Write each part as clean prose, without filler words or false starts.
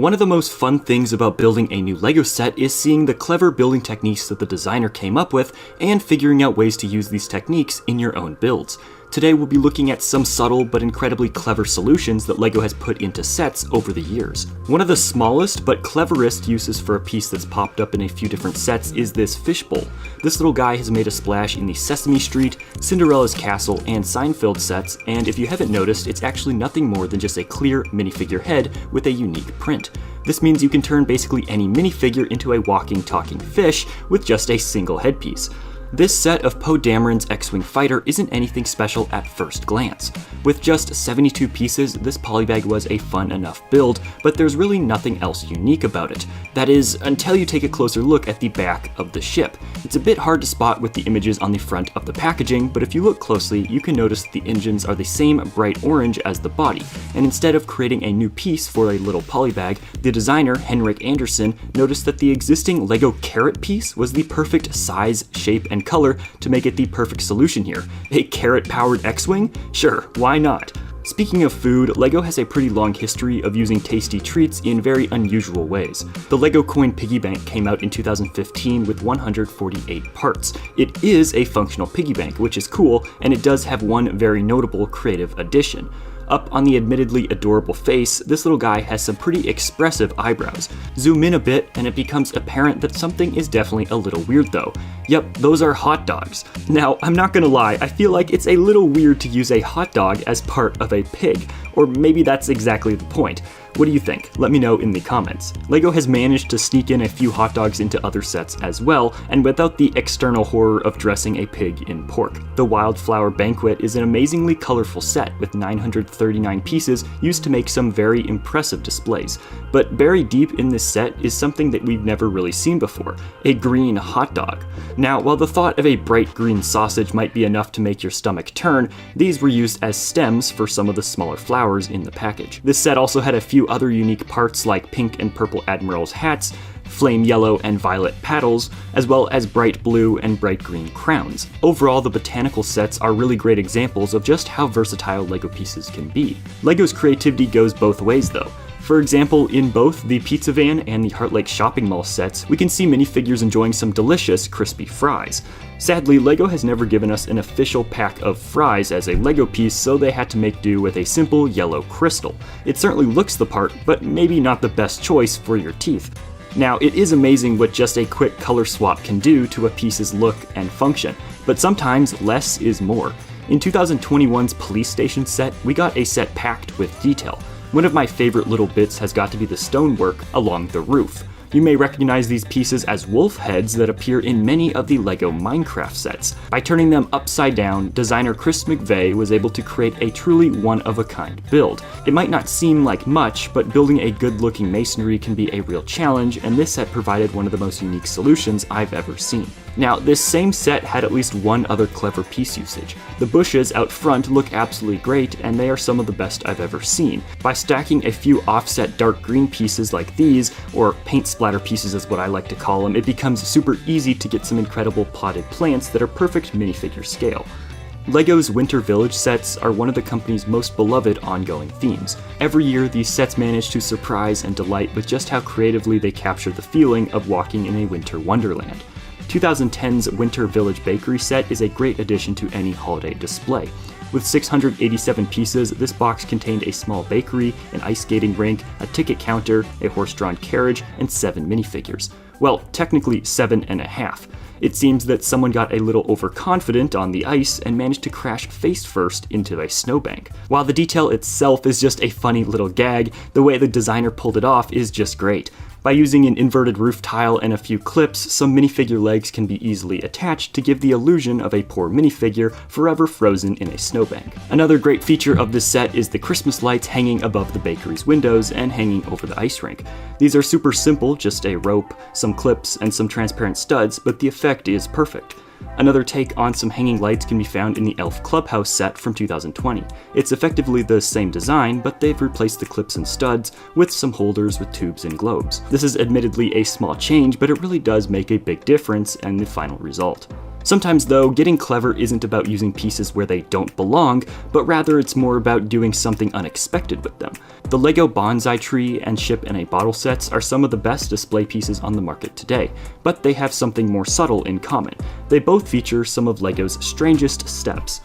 One of the most fun things about building a new LEGO set is seeing the clever building techniques that the designer came up with and figuring out ways to use these techniques in your own builds. Today we'll be looking at some subtle but incredibly clever solutions that LEGO has put into sets over the years. One of the smallest but cleverest uses for a piece that's popped up in a few different sets is this fishbowl. This little guy has made a splash in the Sesame Street, Cinderella's Castle, and Seinfeld sets, and if you haven't noticed, it's actually nothing more than just a clear minifigure head with a unique print. This means you can turn basically any minifigure into a walking, talking fish with just a single headpiece. This set of Poe Dameron's X-Wing fighter isn't anything special at first glance. With just 72 pieces, this polybag was a fun enough build, but there's really nothing else unique about it. That is, until you take a closer look at the back of the ship. It's a bit hard to spot with the images on the front of the packaging, but if you look closely, you can notice the engines are the same bright orange as the body, and instead of creating a new piece for a little polybag, the designer, Henrik Anderson, noticed that the existing LEGO carrot piece was the perfect size, shape, and color to make it the perfect solution here. A carrot-powered X-Wing? Sure, why not? Speaking of food, LEGO has a pretty long history of using tasty treats in very unusual ways. The LEGO Coin Piggy Bank came out in 2015 with 148 parts. It is a functional piggy bank, which is cool, and it does have one very notable creative addition. Up on the admittedly adorable face, this little guy has some pretty expressive eyebrows. Zoom in a bit and it becomes apparent that something is definitely a little weird though. Yep, those are hot dogs. Now, I'm not gonna lie, I feel like it's a little weird to use a hot dog as part of a pig, or maybe that's exactly the point. What do you think? Let me know in the comments. LEGO has managed to sneak in a few hot dogs into other sets as well, and without the external horror of dressing a pig in pork. The Wildflower Banquet is an amazingly colorful set with 939 pieces used to make some very impressive displays. But buried deep in this set is something that we've never really seen before, a green hot dog. Now, while the thought of a bright green sausage might be enough to make your stomach turn, these were used as stems for some of the smaller flowers in the package. This set also had a few other unique parts like pink and purple admirals' hats, flame yellow and violet paddles, as well as bright blue and bright green crowns. Overall, the botanical sets are really great examples of just how versatile LEGO pieces can be. LEGO's creativity goes both ways though. For example, in both the Pizza Van and the Heart Lake Shopping Mall sets, we can see minifigures enjoying some delicious crispy fries. Sadly, LEGO has never given us an official pack of fries as a LEGO piece, so they had to make do with a simple yellow crystal. It certainly looks the part, but maybe not the best choice for your teeth. Now, it is amazing what just a quick color swap can do to a piece's look and function, but sometimes less is more. In 2021's Police Station set, we got a set packed with detail. One of my favorite little bits has got to be the stonework along the roof. You may recognize these pieces as wolf heads that appear in many of the LEGO Minecraft sets. By turning them upside down, designer Chris McVeigh was able to create a truly one-of-a-kind build. It might not seem like much, but building a good-looking masonry can be a real challenge, and this set provided one of the most unique solutions I've ever seen. Now, this same set had at least one other clever piece usage. The bushes out front look absolutely great, and they are some of the best I've ever seen. By stacking a few offset dark green pieces like these, or paint splatter pieces is what I like to call them, it becomes super easy to get some incredible plotted plants that are perfect minifigure scale. LEGO's Winter Village sets are one of the company's most beloved ongoing themes. Every year, these sets manage to surprise and delight with just how creatively they capture the feeling of walking in a winter wonderland. 2010's Winter Village Bakery set is a great addition to any holiday display. With 687 pieces, this box contained a small bakery, an ice skating rink, a ticket counter, a horse-drawn carriage, and 7 minifigures. Well, technically 7.5. It seems that someone got a little overconfident on the ice and managed to crash face first into a snowbank. While the detail itself is just a funny little gag, the way the designer pulled it off is just great. By using an inverted roof tile and a few clips, some minifigure legs can be easily attached to give the illusion of a poor minifigure forever frozen in a snowbank. Another great feature of this set is the Christmas lights hanging above the bakery's windows and hanging over the ice rink. These are super simple, just a rope, some clips, and some transparent studs, but the effect is perfect. Another take on some hanging lights can be found in the Elf Clubhouse set from 2020. It's effectively the same design, but they've replaced the clips and studs with some holders with tubes and globes. This is admittedly a small change, but it really does make a big difference in the final result. Sometimes though, getting clever isn't about using pieces where they don't belong, but rather it's more about doing something unexpected with them. The LEGO bonsai tree and ship in a bottle sets are some of the best display pieces on the market today, but they have something more subtle in common. They both feature some of LEGO's strangest steps.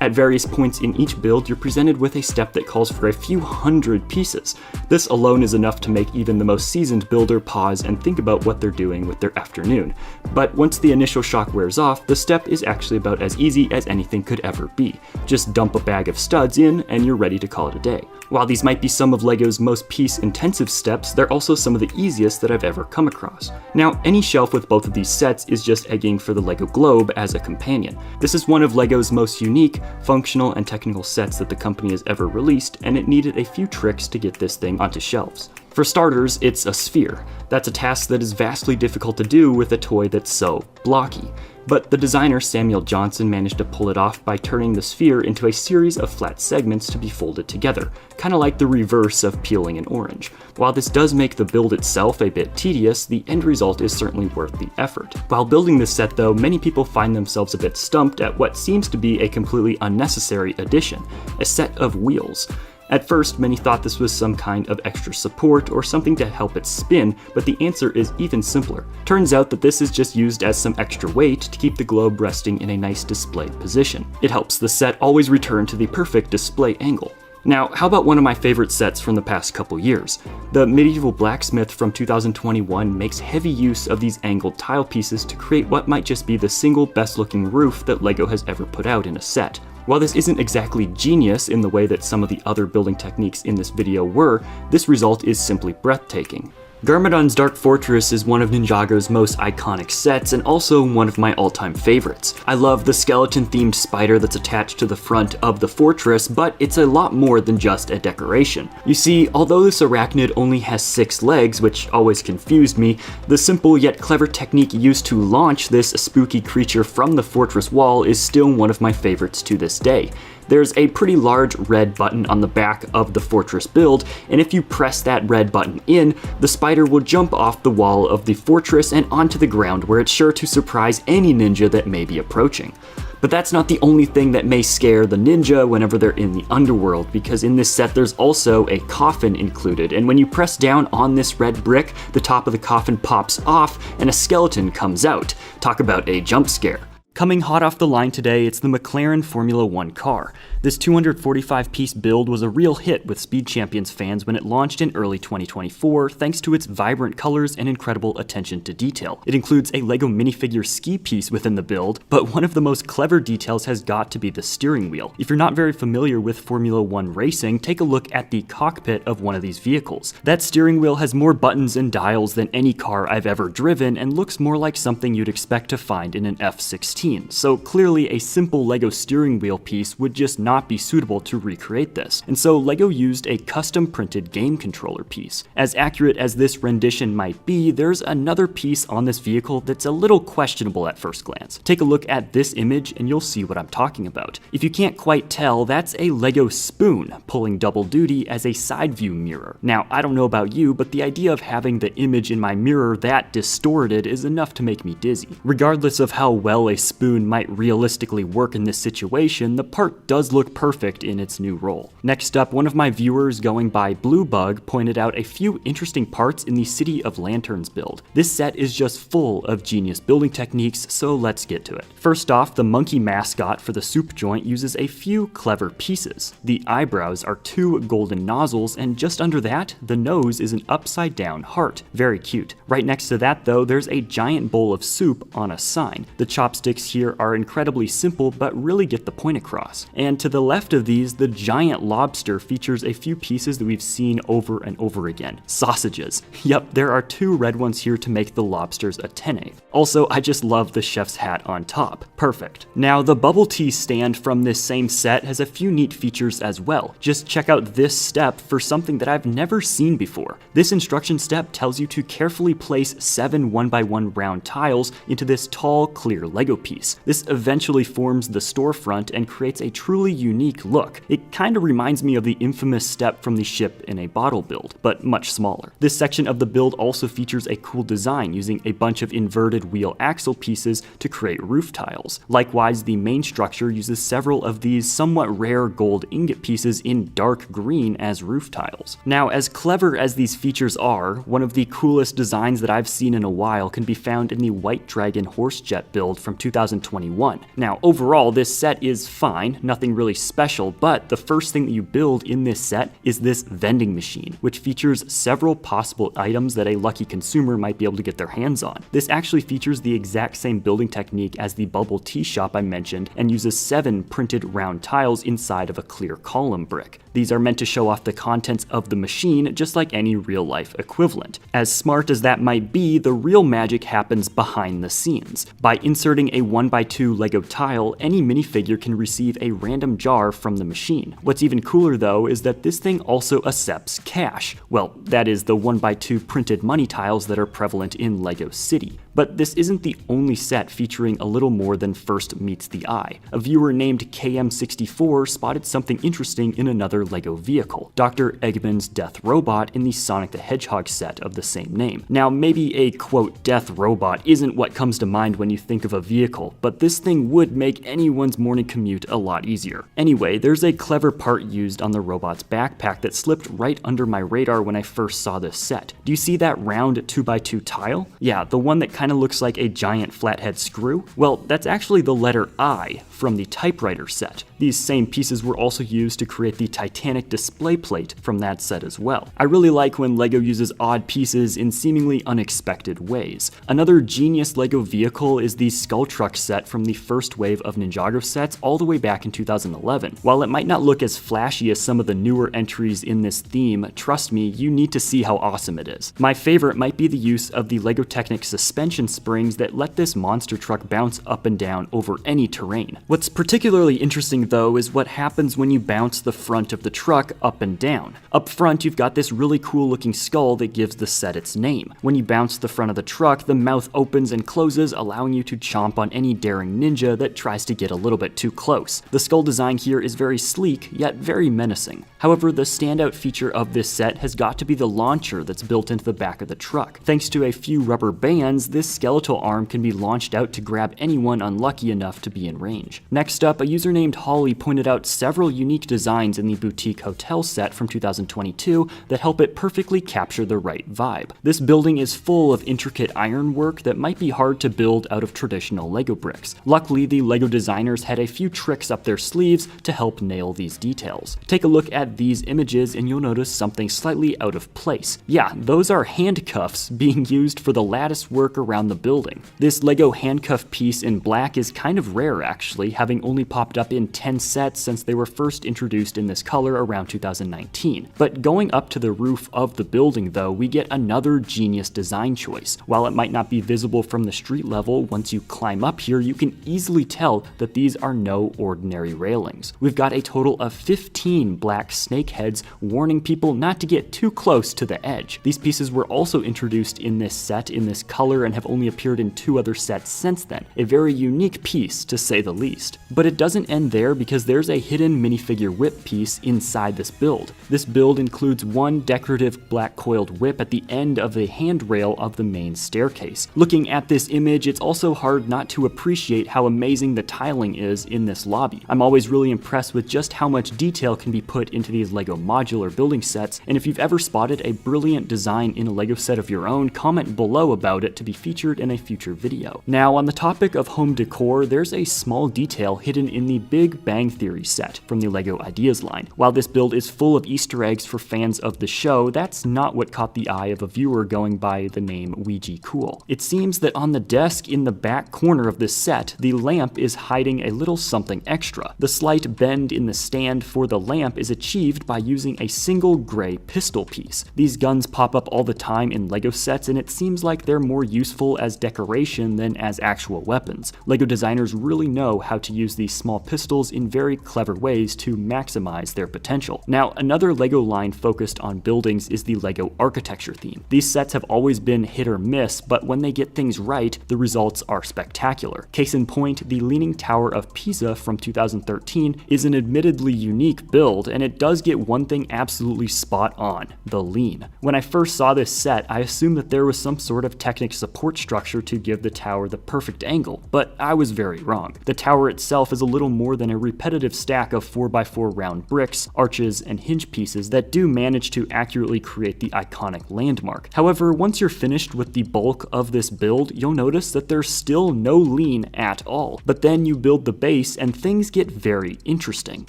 At various points in each build, you're presented with a step that calls for a few hundred pieces. This alone is enough to make even the most seasoned builder pause and think about what they're doing with their afternoon. But once the initial shock wears off, the step is actually about as easy as anything could ever be. Just dump a bag of studs in and you're ready to call it a day. While these might be some of LEGO's most piece-intensive steps, they're also some of the easiest that I've ever come across. Now, any shelf with both of these sets is just egging for the LEGO Globe as a companion. This is one of LEGO's most unique, functional, and technical sets that the company has ever released, and it needed a few tricks to get this thing onto shelves. For starters, it's a sphere. That's a task that is vastly difficult to do with a toy that's so blocky. But the designer Samuel Johnson managed to pull it off by turning the sphere into a series of flat segments to be folded together, kind of like the reverse of peeling an orange. While this does make the build itself a bit tedious, the end result is certainly worth the effort. While building this set though, many people find themselves a bit stumped at what seems to be a completely unnecessary addition, a set of wheels. At first, many thought this was some kind of extra support or something to help it spin, but the answer is even simpler. Turns out that this is just used as some extra weight to keep the globe resting in a nice display position. It helps the set always return to the perfect display angle. Now, how about one of my favorite sets from the past couple years? The Medieval Blacksmith from 2021 makes heavy use of these angled tile pieces to create what might just be the single best looking roof that LEGO has ever put out in a set. While this isn't exactly genius in the way that some of the other building techniques in this video were, this result is simply breathtaking. Garmadon's Dark Fortress is one of Ninjago's most iconic sets and also one of my all-time favorites. I love the skeleton-themed spider that's attached to the front of the fortress, but it's a lot more than just a decoration. You see, although this arachnid only has 6 legs, which always confused me, the simple yet clever technique used to launch this spooky creature from the fortress wall is still one of my favorites to this day. There's a pretty large red button on the back of the fortress build, and if you press that red button in, the spider will jump off the wall of the fortress and onto the ground where it's sure to surprise any ninja that may be approaching. But that's not the only thing that may scare the ninja whenever they're in the underworld, because in this set there's also a coffin included, and when you press down on this red brick, the top of the coffin pops off and a skeleton comes out. Talk about a jump scare. Coming hot off the line today, it's the McLaren Formula 1 car. This 245-piece build was a real hit with Speed Champions fans when it launched in early 2024, thanks to its vibrant colors and incredible attention to detail. It includes a LEGO minifigure ski piece within the build, but one of the most clever details has got to be the steering wheel. If you're not very familiar with Formula 1 racing, take a look at the cockpit of one of these vehicles. That steering wheel has more buttons and dials than any car I've ever driven and looks more like something you'd expect to find in an F-16. So clearly a simple LEGO steering wheel piece would just not be suitable to recreate this. And so LEGO used a custom printed game controller piece. As accurate as this rendition might be, there's another piece on this vehicle that's a little questionable at first glance. Take a look at this image and you'll see what I'm talking about. If you can't quite tell, that's a LEGO spoon pulling double duty as a side view mirror. Now, I don't know about you, but the idea of having the image in my mirror that distorted is enough to make me dizzy. Regardless of how well a spoon might realistically work in this situation, the part does look perfect in its new role. Next up, one of my viewers going by Bluebug pointed out a few interesting parts in the City of Lanterns build. This set is just full of genius building techniques, so let's get to it. First off, the monkey mascot for the soup joint uses a few clever pieces. The eyebrows are 2 golden nozzles, and just under that, the nose is an upside down heart. Very cute. Right next to that though, there's a giant bowl of soup on a sign. The chopsticks here are incredibly simple but really get the point across. And to the left of these, the giant lobster features a few pieces that we've seen over and over again. Sausages. Yep, there are 2 red ones here to make the lobsters antennae. Also, I just love the chef's hat on top. Perfect. Now, the bubble tea stand from this same set has a few neat features as well. Just check out this step for something that I've never seen before. This instruction step tells you to carefully place 7 1x1 round tiles into this tall, clear LEGO piece. piece. This eventually forms the storefront and creates a truly unique look. It kind of reminds me of the infamous step from the ship in a bottle build, but much smaller. This section of the build also features a cool design using a bunch of inverted wheel axle pieces to create roof tiles. Likewise, the main structure uses several of these somewhat rare gold ingot pieces in dark green as roof tiles. Now, as clever as these features are, one of the coolest designs that I've seen in a while can be found in the White Dragon horse jet build from 2021. Now, overall, this set is fine, nothing really special, but the first thing that you build in this set is this vending machine, which features several possible items that a lucky consumer might be able to get their hands on. This actually features the exact same building technique as the bubble tea shop I mentioned and uses 7 printed round tiles inside of a clear column brick. These are meant to show off the contents of the machine just like any real-life equivalent. As smart as that might be, the real magic happens behind the scenes. By inserting a 1x2 Lego tile, any minifigure can receive a random jar from the machine. What's even cooler though is that this thing also accepts cash. Well, that is the 1x2 printed money tiles that are prevalent in Lego City. But this isn't the only set featuring a little more than first meets the eye. A viewer named KM64 spotted something interesting in another Lego vehicle, Dr. Eggman's Death Robot in the Sonic the Hedgehog set of the same name. Now, maybe a quote death robot isn't what comes to mind when you think of a vehicle, but this thing would make anyone's morning commute a lot easier. Anyway, there's a clever part used on the robot's backpack that slipped right under my radar when I first saw this set. Do you see that round 2x2 tile? Yeah, the one that kind of looks like a giant flathead screw? Well, that's actually the letter I from the typewriter set. These same pieces were also used to create the Titanic display plate from that set as well. I really like when Lego uses odd pieces in seemingly unexpected ways. Another genius Lego vehicle is the Skull Truck set from the first wave of Ninjago sets all the way back in 2011. While it might not look as flashy as some of the newer entries in this theme, trust me, you need to see how awesome it is. My favorite might be the use of the Lego Technic suspension springs that let this monster truck bounce up and down over any terrain. What's particularly interesting though is what happens when you bounce the front of the truck up and down. Up front, you've got this really cool looking skull that gives the set its name. When you bounce the front of the truck, the mouth opens and closes, allowing you to chomp on any daring ninja that tries to get a little bit too close. The skull design here is very sleek, yet very menacing. However, the standout feature of this set has got to be the launcher that's built into the back of the truck. Thanks to a few rubber bands, this skeletal arm can be launched out to grab anyone unlucky enough to be in range. Next up, a user named Holly pointed out several unique designs in the Boutique Hotel set from 2022 that help it perfectly capture the right vibe. This building is full of intricate ironwork that might be hard to build out of traditional Lego bricks. Luckily, the Lego designers had a few tricks up their sleeves to help nail these details. Take a look at these images and you'll notice something slightly out of place. Yeah, those are handcuffs being used for the lattice work around the building. This Lego handcuff piece in black is kind of rare actually, having only popped up in 10 sets since they were first introduced in this color around 2019. But going up to the roof of the building though, we get another genius design choice. While it might not be visible from the street level, once you climb up here, you can easily tell that these are no ordinary railings. We've got a total of 15 black snake heads warning people not to get too close to the edge. These pieces were also introduced in this set in this color and have only appeared in 2 other sets since then. A very unique piece to say the least. But it doesn't end there because there's a hidden minifigure whip piece inside this build. This build includes one decorative black coiled whip at the end of the handrail of the main staircase. Looking at this image, it's also hard not to appreciate how amazing the tiling is in this lobby. I'm always really impressed with just how much detail can be put into these Lego modular building sets, and if you've ever spotted a brilliant design in a Lego set of your own, comment below about it to be featured in a future video. Now, on the topic of home decor, there's a small detail hidden in the Big Bang Theory set from the Lego Ideas line. While this build is full of Easter eggs for fans of the show, that's not what caught the eye of a viewer going by the name Ouija Cool. It seems that on the desk in the back corner of this set, the lamp is hiding a little something extra. The slight bend in the stand for the lamp is achieved achieved by using a single gray pistol piece. These guns pop up all the time in LEGO sets, and it seems like they're more useful as decoration than as actual weapons. LEGO designers really know how to use these small pistols in very clever ways to maximize their potential. Now, another LEGO line focused on buildings is the LEGO architecture theme. These sets have always been hit or miss, but when they get things right, the results are spectacular. Case in point, the Leaning Tower of Pisa from 2013 is an admittedly unique build, and it does get one thing absolutely spot on: the lean. When I first saw this set, I assumed that there was some sort of Technic support structure to give the tower the perfect angle, but I was very wrong. The tower itself is a little more than a repetitive stack of 4x4 round bricks, arches, and hinge pieces that do manage to accurately create the iconic landmark. However, once you're finished with the bulk of this build, you'll notice that there's still no lean at all. But then you build the base and things get very interesting.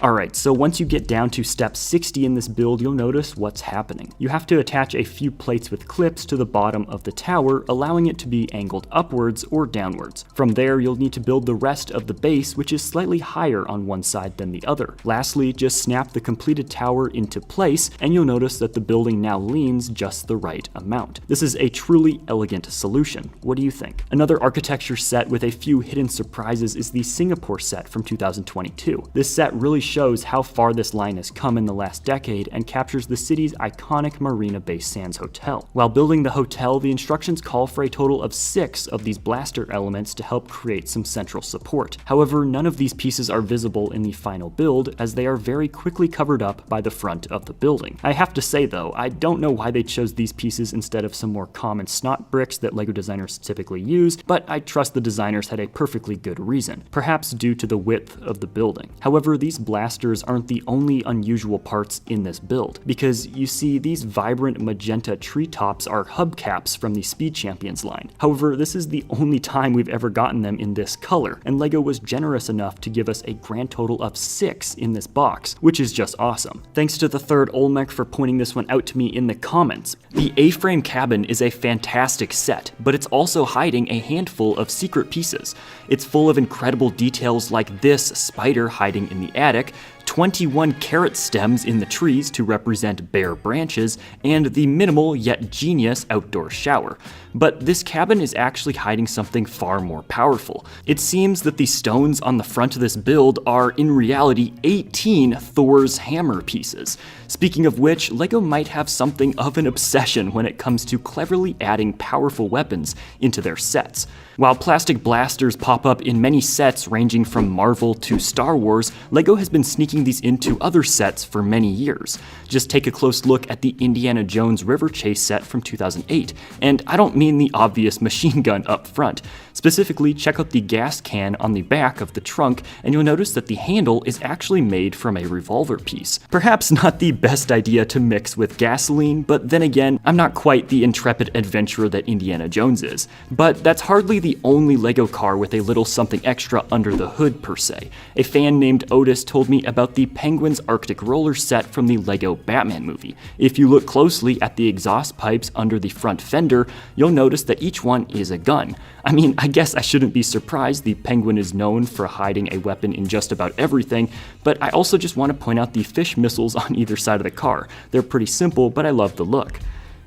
Alright, so once you get down to step 60 in this build, you'll notice what's happening. You have to attach a few plates with clips to the bottom of the tower, allowing it to be angled upwards or downwards. From there, you'll need to build the rest of the base, which is slightly higher on one side than the other. Lastly, just snap the completed tower into place, and you'll notice that the building now leans just the right amount. This is a truly elegant solution. What do you think? Another architecture set with a few hidden surprises is the Singapore set from 2022. This set really shows how far this line has come in the last decade and captures the city's iconic Marina Bay Sands Hotel. While building the hotel, the instructions call for a total of 6 of these blaster elements to help create some central support. However, none of these pieces are visible in the final build, as they are very quickly covered up by the front of the building. I have to say though, I don't know why they chose these pieces instead of some more common snot bricks that LEGO designers typically use, but I trust the designers had a perfectly good reason, perhaps due to the width of the building. However, these blasters aren't the only unusual parts in this build, because you see these vibrant magenta treetops are hubcaps from the Speed Champions line. However, this is the only time we've ever gotten them in this color, and LEGO was generous enough to give us a grand total of 6 in this box, which is just awesome. Thanks to the third Olmec for pointing this one out to me in the comments. The A-frame cabin is a fantastic set, but it's also hiding a handful of secret pieces. It's full of incredible details like this spider hiding in the attic, 21 carrot stems in the trees to represent bare branches, and the minimal yet genius outdoor shower. But this cabin is actually hiding something far more powerful. It seems that the stones on the front of this build are in reality 18 Thor's hammer pieces. Speaking of which, LEGO might have something of an obsession when it comes to cleverly adding powerful weapons into their sets. While plastic blasters pop up in many sets ranging from Marvel to Star Wars, LEGO has been sneaking these into other sets for many years. Just take a close look at the Indiana Jones River Chase set from 2008, and I don't mean the obvious machine gun up front. Specifically, check out the gas can on the back of the trunk, and you'll notice that the handle is actually made from a revolver piece. Perhaps not the best idea to mix with gasoline, but then again, I'm not quite the intrepid adventurer that Indiana Jones is. But that's hardly the only LEGO car with a little something extra under the hood per se. A fan named Otis told me about the Penguin's Arctic Roller set from the LEGO Batman movie. If you look closely at the exhaust pipes under the front fender, you'll notice that each one is a gun. I mean, I guess I shouldn't be surprised. The Penguin is known for hiding a weapon in just about everything, but I also just want to point out the fish missiles on either side of the car. They're pretty simple, but I love the look.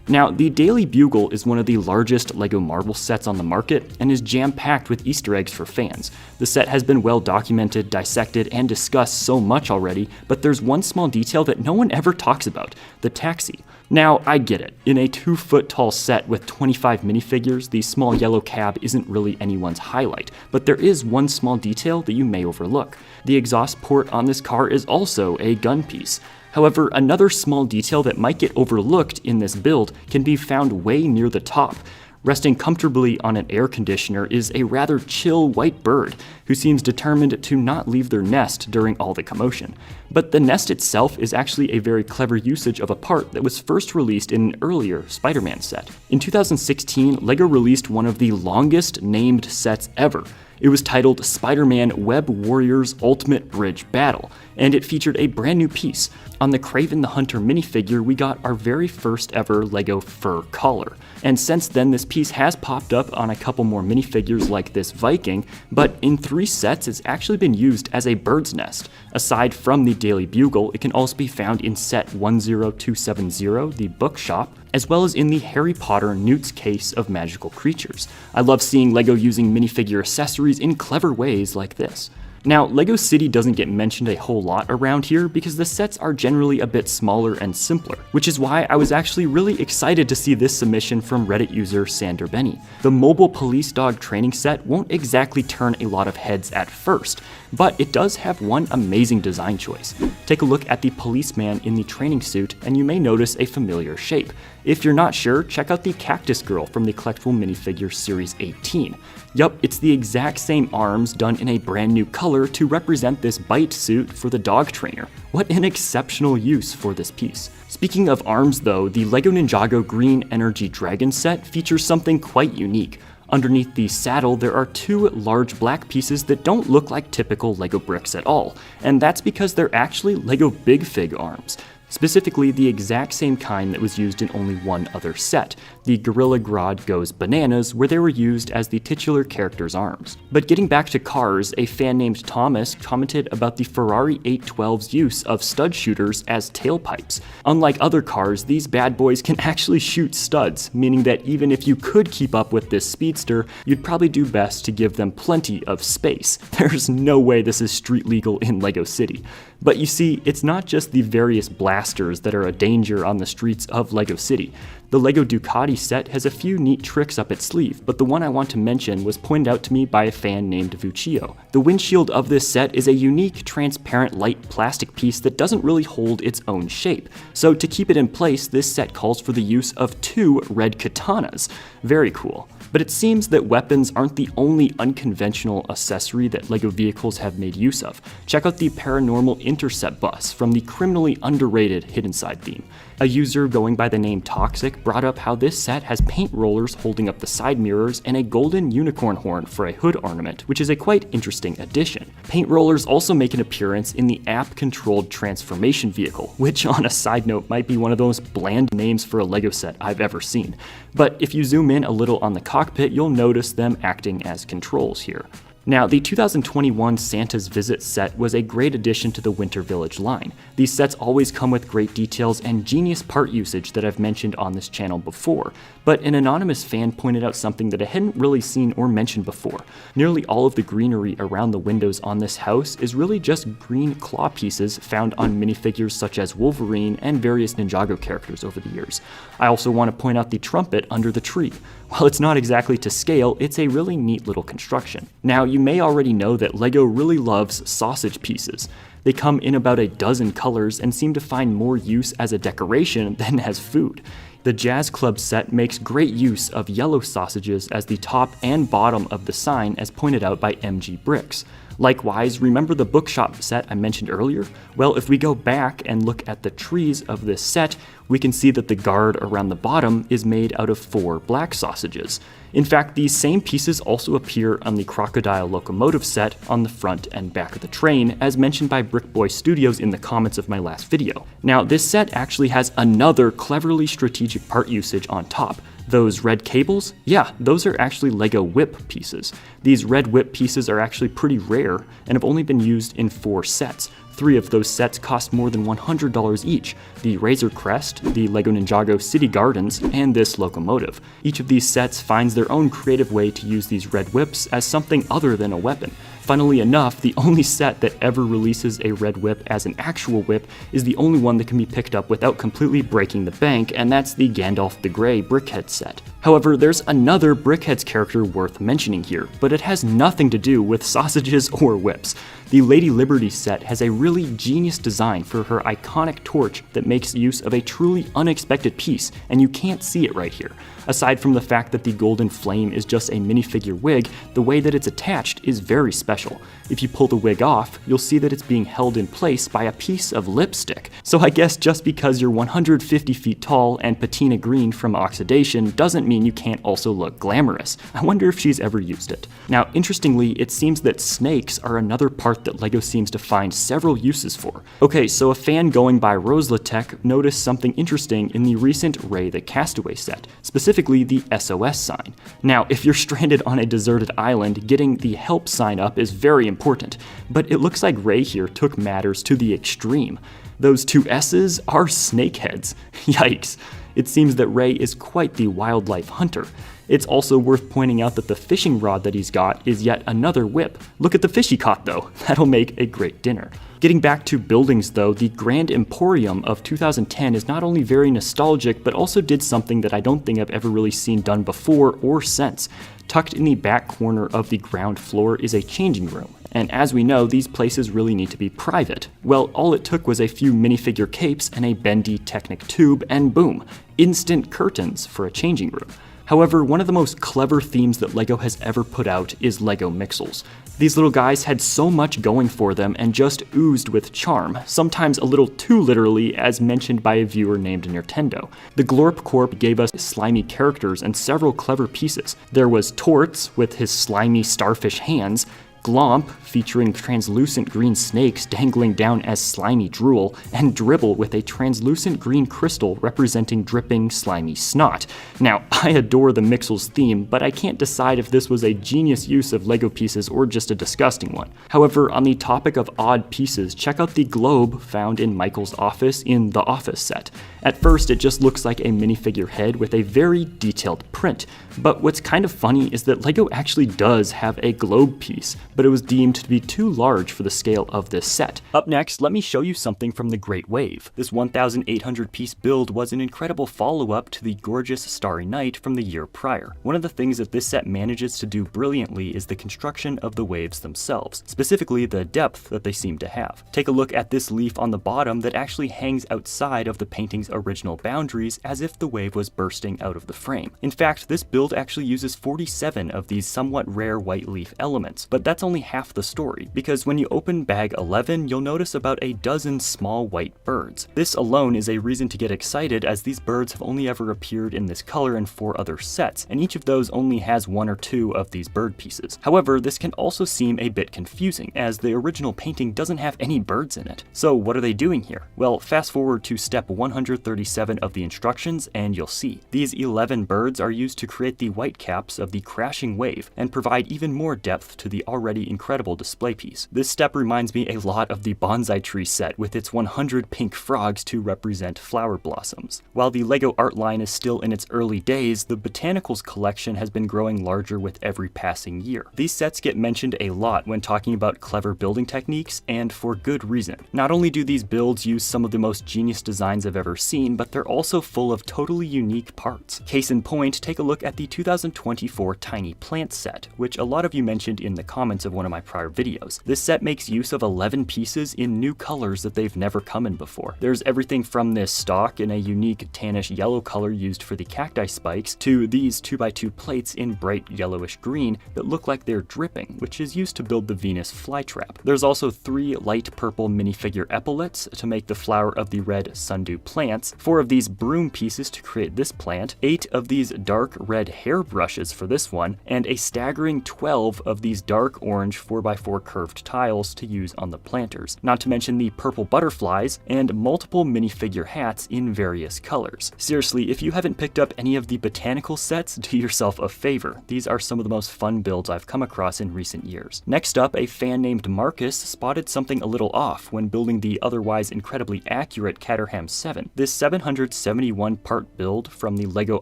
Now, the Daily Bugle is one of the largest LEGO Marvel sets on the market and is jam-packed with Easter eggs for fans. The set has been well documented, dissected, and discussed so much already, but there's one small detail that no one ever talks about: the taxi. Now, I get it. In a 2-foot-tall set with 25 minifigures, the small yellow cab isn't really anyone's highlight, but there is one small detail that you may overlook. The exhaust port on this car is also a gun piece. However, another small detail that might get overlooked in this build can be found way near the top. Resting comfortably on an air conditioner is a rather chill white bird who seems determined to not leave their nest during all the commotion. But the nest itself is actually a very clever usage of a part that was first released in an earlier Spider-Man set. In 2016, LEGO released one of the longest named sets ever. It was titled Spider-Man Web Warriors Ultimate Bridge Battle, and it featured a brand new piece. On the Kraven the Hunter minifigure, we got our very first ever LEGO fur collar. And since then, this piece has popped up on a couple more minifigures like this Viking, but in 3 sets, it's actually been used as a bird's nest. Aside from the Daily Bugle, it can also be found in set 10270, the bookshop, as well as in the Harry Potter Newt's Case of Magical Creatures. I love seeing LEGO using minifigure accessories in clever ways like this. Now, LEGO City doesn't get mentioned a whole lot around here because the sets are generally a bit smaller and simpler, which is why I was actually really excited to see this submission from Reddit user Sander Benny. The mobile police dog training set won't exactly turn a lot of heads at first, but it does have one amazing design choice. Take a look at the policeman in the training suit and you may notice a familiar shape. If you're not sure, check out the Cactus Girl from the collectible minifigure Series 18. Yup, it's the exact same arms done in a brand new color to represent this bite suit for the dog trainer. What an exceptional use for this piece. Speaking of arms though, the LEGO Ninjago Green Energy Dragon set features something quite unique. Underneath the saddle, there are 2 large black pieces that don't look like typical LEGO bricks at all, and that's because they're actually LEGO Big Fig arms. Specifically, the exact same kind that was used in only one other set, the Gorilla Grodd Goes Bananas, where they were used as the titular character's arms. But getting back to cars, a fan named Thomas commented about the Ferrari 812's use of stud shooters as tailpipes. Unlike other cars, these bad boys can actually shoot studs, meaning that even if you could keep up with this speedster, you'd probably do best to give them plenty of space. There's no way this is street legal in LEGO City. But you see, it's not just the various blasters that are a danger on the streets of LEGO City. The LEGO Ducati set has a few neat tricks up its sleeve, but the one I want to mention was pointed out to me by a fan named Vuccio. The windshield of this set is a unique, transparent, light plastic piece that doesn't really hold its own shape. So to keep it in place, this set calls for the use of 2 red katanas. Very cool. But it seems that weapons aren't the only unconventional accessory that LEGO vehicles have made use of. Check out the Paranormal Intercept bus from the criminally underrated Hidden Side theme. A user going by the name Toxic brought up how this set has paint rollers holding up the side mirrors and a golden unicorn horn for a hood ornament, which is a quite interesting addition. Paint rollers also make an appearance in the app-controlled transformation vehicle, which on a side note might be one of the most bland names for a LEGO set I've ever seen. But if you zoom in a little on the cockpit, you'll notice them acting as controls here. Now, the 2021 Santa's Visit set was a great addition to the Winter Village line. These sets always come with great details and genius part usage that I've mentioned on this channel before, but an anonymous fan pointed out something that I hadn't really seen or mentioned before. Nearly all of the greenery around the windows on this house is really just green claw pieces found on minifigures such as Wolverine and various Ninjago characters over the years. I also want to point out the trumpet under the tree. While it's not exactly to scale, it's a really neat little construction. Now, you may already know that LEGO really loves sausage pieces. They come in about a dozen colors and seem to find more use as a decoration than as food. The Jazz Club set makes great use of yellow sausages as the top and bottom of the sign, as pointed out by SpitBrix. Likewise, remember the bookshop set I mentioned earlier? Well, if we go back and look at the trees of this set, we can see that the guard around the bottom is made out of 4 black sausages. In fact, these same pieces also appear on the Crocodile Locomotive set on the front and back of the train, as mentioned by Brickboy Studios in the comments of my last video. Now, this set actually has another cleverly strategic part usage on top. Those red cables? Yeah, those are actually LEGO whip pieces. These red whip pieces are actually pretty rare and have only been used in 4 sets. 3 of those sets cost more than $100 each: the Razor Crest, the LEGO Ninjago City Gardens, and this locomotive. Each of these sets finds their own creative way to use these red whips as something other than a weapon. Funnily enough, the only set that ever releases a red whip as an actual whip is the only one that can be picked up without completely breaking the bank, and that's the Gandalf the Grey Brickhead set. However, there's another Brickhead's character worth mentioning here, but it has nothing to do with sausages or whips. The Lady Liberty set has a really genius design for her iconic torch that makes use of a truly unexpected piece, and you can't see it right here. Aside from the fact that the golden flame is just a minifigure wig, the way that it's attached is very special. If you pull the wig off, you'll see that it's being held in place by a piece of lipstick. So I guess just because you're 150 feet tall and patina green from oxidation doesn't mean you can't also look glamorous? I wonder if she's ever used it. Now, interestingly, it seems that snakes are another part that LEGO seems to find several uses for. Okay, so a fan going by Roselatech noticed something interesting in the recent Ray the Castaway set, specifically the SOS sign. Now, if you're stranded on a deserted island, getting the help sign up is very important, but it looks like Ray here took matters to the extreme. Those two S's are snake heads. Yikes. It seems that Ray is quite the wildlife hunter. It's also worth pointing out that the fishing rod that he's got is yet another whip. Look at the fish he caught though, that'll make a great dinner. Getting back to buildings though, the Grand Emporium of 2010 is not only very nostalgic, but also did something that I don't think I've ever really seen done before or since. Tucked in the back corner of the ground floor is a changing room. And as we know, these places really need to be private. Well, all it took was a few minifigure capes and a bendy Technic tube, and boom, instant curtains for a changing room. However, one of the most clever themes that LEGO has ever put out is LEGO Mixels. These little guys had so much going for them and just oozed with charm, sometimes a little too literally, as mentioned by a viewer named Nintendo. The Glorp Corp gave us slimy characters and several clever pieces. There was Torts with his slimy starfish hands, Glomp, featuring translucent green snakes dangling down as slimy drool, and Dribble with a translucent green crystal representing dripping, slimy snot. Now, I adore the Mixels theme, but I can't decide if this was a genius use of LEGO pieces or just a disgusting one. However, on the topic of odd pieces, check out the globe found in Michael's office in the Office set. At first, it just looks like a minifigure head with a very detailed print, but what's kind of funny is that LEGO actually does have a globe piece, but it was deemed to be too large for the scale of this set. Up next, let me show you something from the Great Wave. This 1,800 piece build was an incredible follow-up to the gorgeous Starry Night from the year prior. One of the things that this set manages to do brilliantly is the construction of the waves themselves, specifically the depth that they seem to have. Take a look at this leaf on the bottom that actually hangs outside of the painting's original boundaries as if the wave was bursting out of the frame. In fact, this build actually uses 47 of these somewhat rare white leaf elements, but that's only half the story, because when you open bag 11, you'll notice about a dozen small white birds. This alone is a reason to get excited, as these birds have only ever appeared in this color in 4 other sets, and each of those only has 1 or 2 of these bird pieces. However, this can also seem a bit confusing, as the original painting doesn't have any birds in it. So what are they doing here? Well, fast forward to step 137 of the instructions and you'll see. These 11 birds are used to create the white caps of the crashing wave and provide even more depth to the already incredible display piece. This step reminds me a lot of the bonsai tree set with its 100 pink frogs to represent flower blossoms. While the LEGO art line is still in its early days, the botanicals collection has been growing larger with every passing year. These sets get mentioned a lot when talking about clever building techniques, and for good reason. Not only do these builds use some of the most genius designs I've ever seen, but they're also full of totally unique parts. Case in point, take a look at the 2024 Tiny Plant set, which a lot of you mentioned in the comments of one of my prior videos. This set makes use of 11 pieces in new colors that they've never come in before. There's everything from this stalk in a unique tannish yellow color used for the cacti spikes, to these 2x2 plates in bright yellowish green that look like they're dripping, which is used to build the Venus flytrap. There's also 3 light purple minifigure epaulets to make the flower of the red sundew plants, 4 of these broom pieces to create this plant, 8 of these dark red hair brushes for this one, and a staggering 12 of these dark orange 4x4 curved tiles to use on the planters, not to mention the purple butterflies and multiple minifigure hats in various colors. Seriously, if you haven't picked up any of the botanical sets, do yourself a favor. These are some of the most fun builds I've come across in recent years. Next up, a fan named Marcus spotted something a little off when building the otherwise incredibly accurate Caterham 7. This 771 part build from the LEGO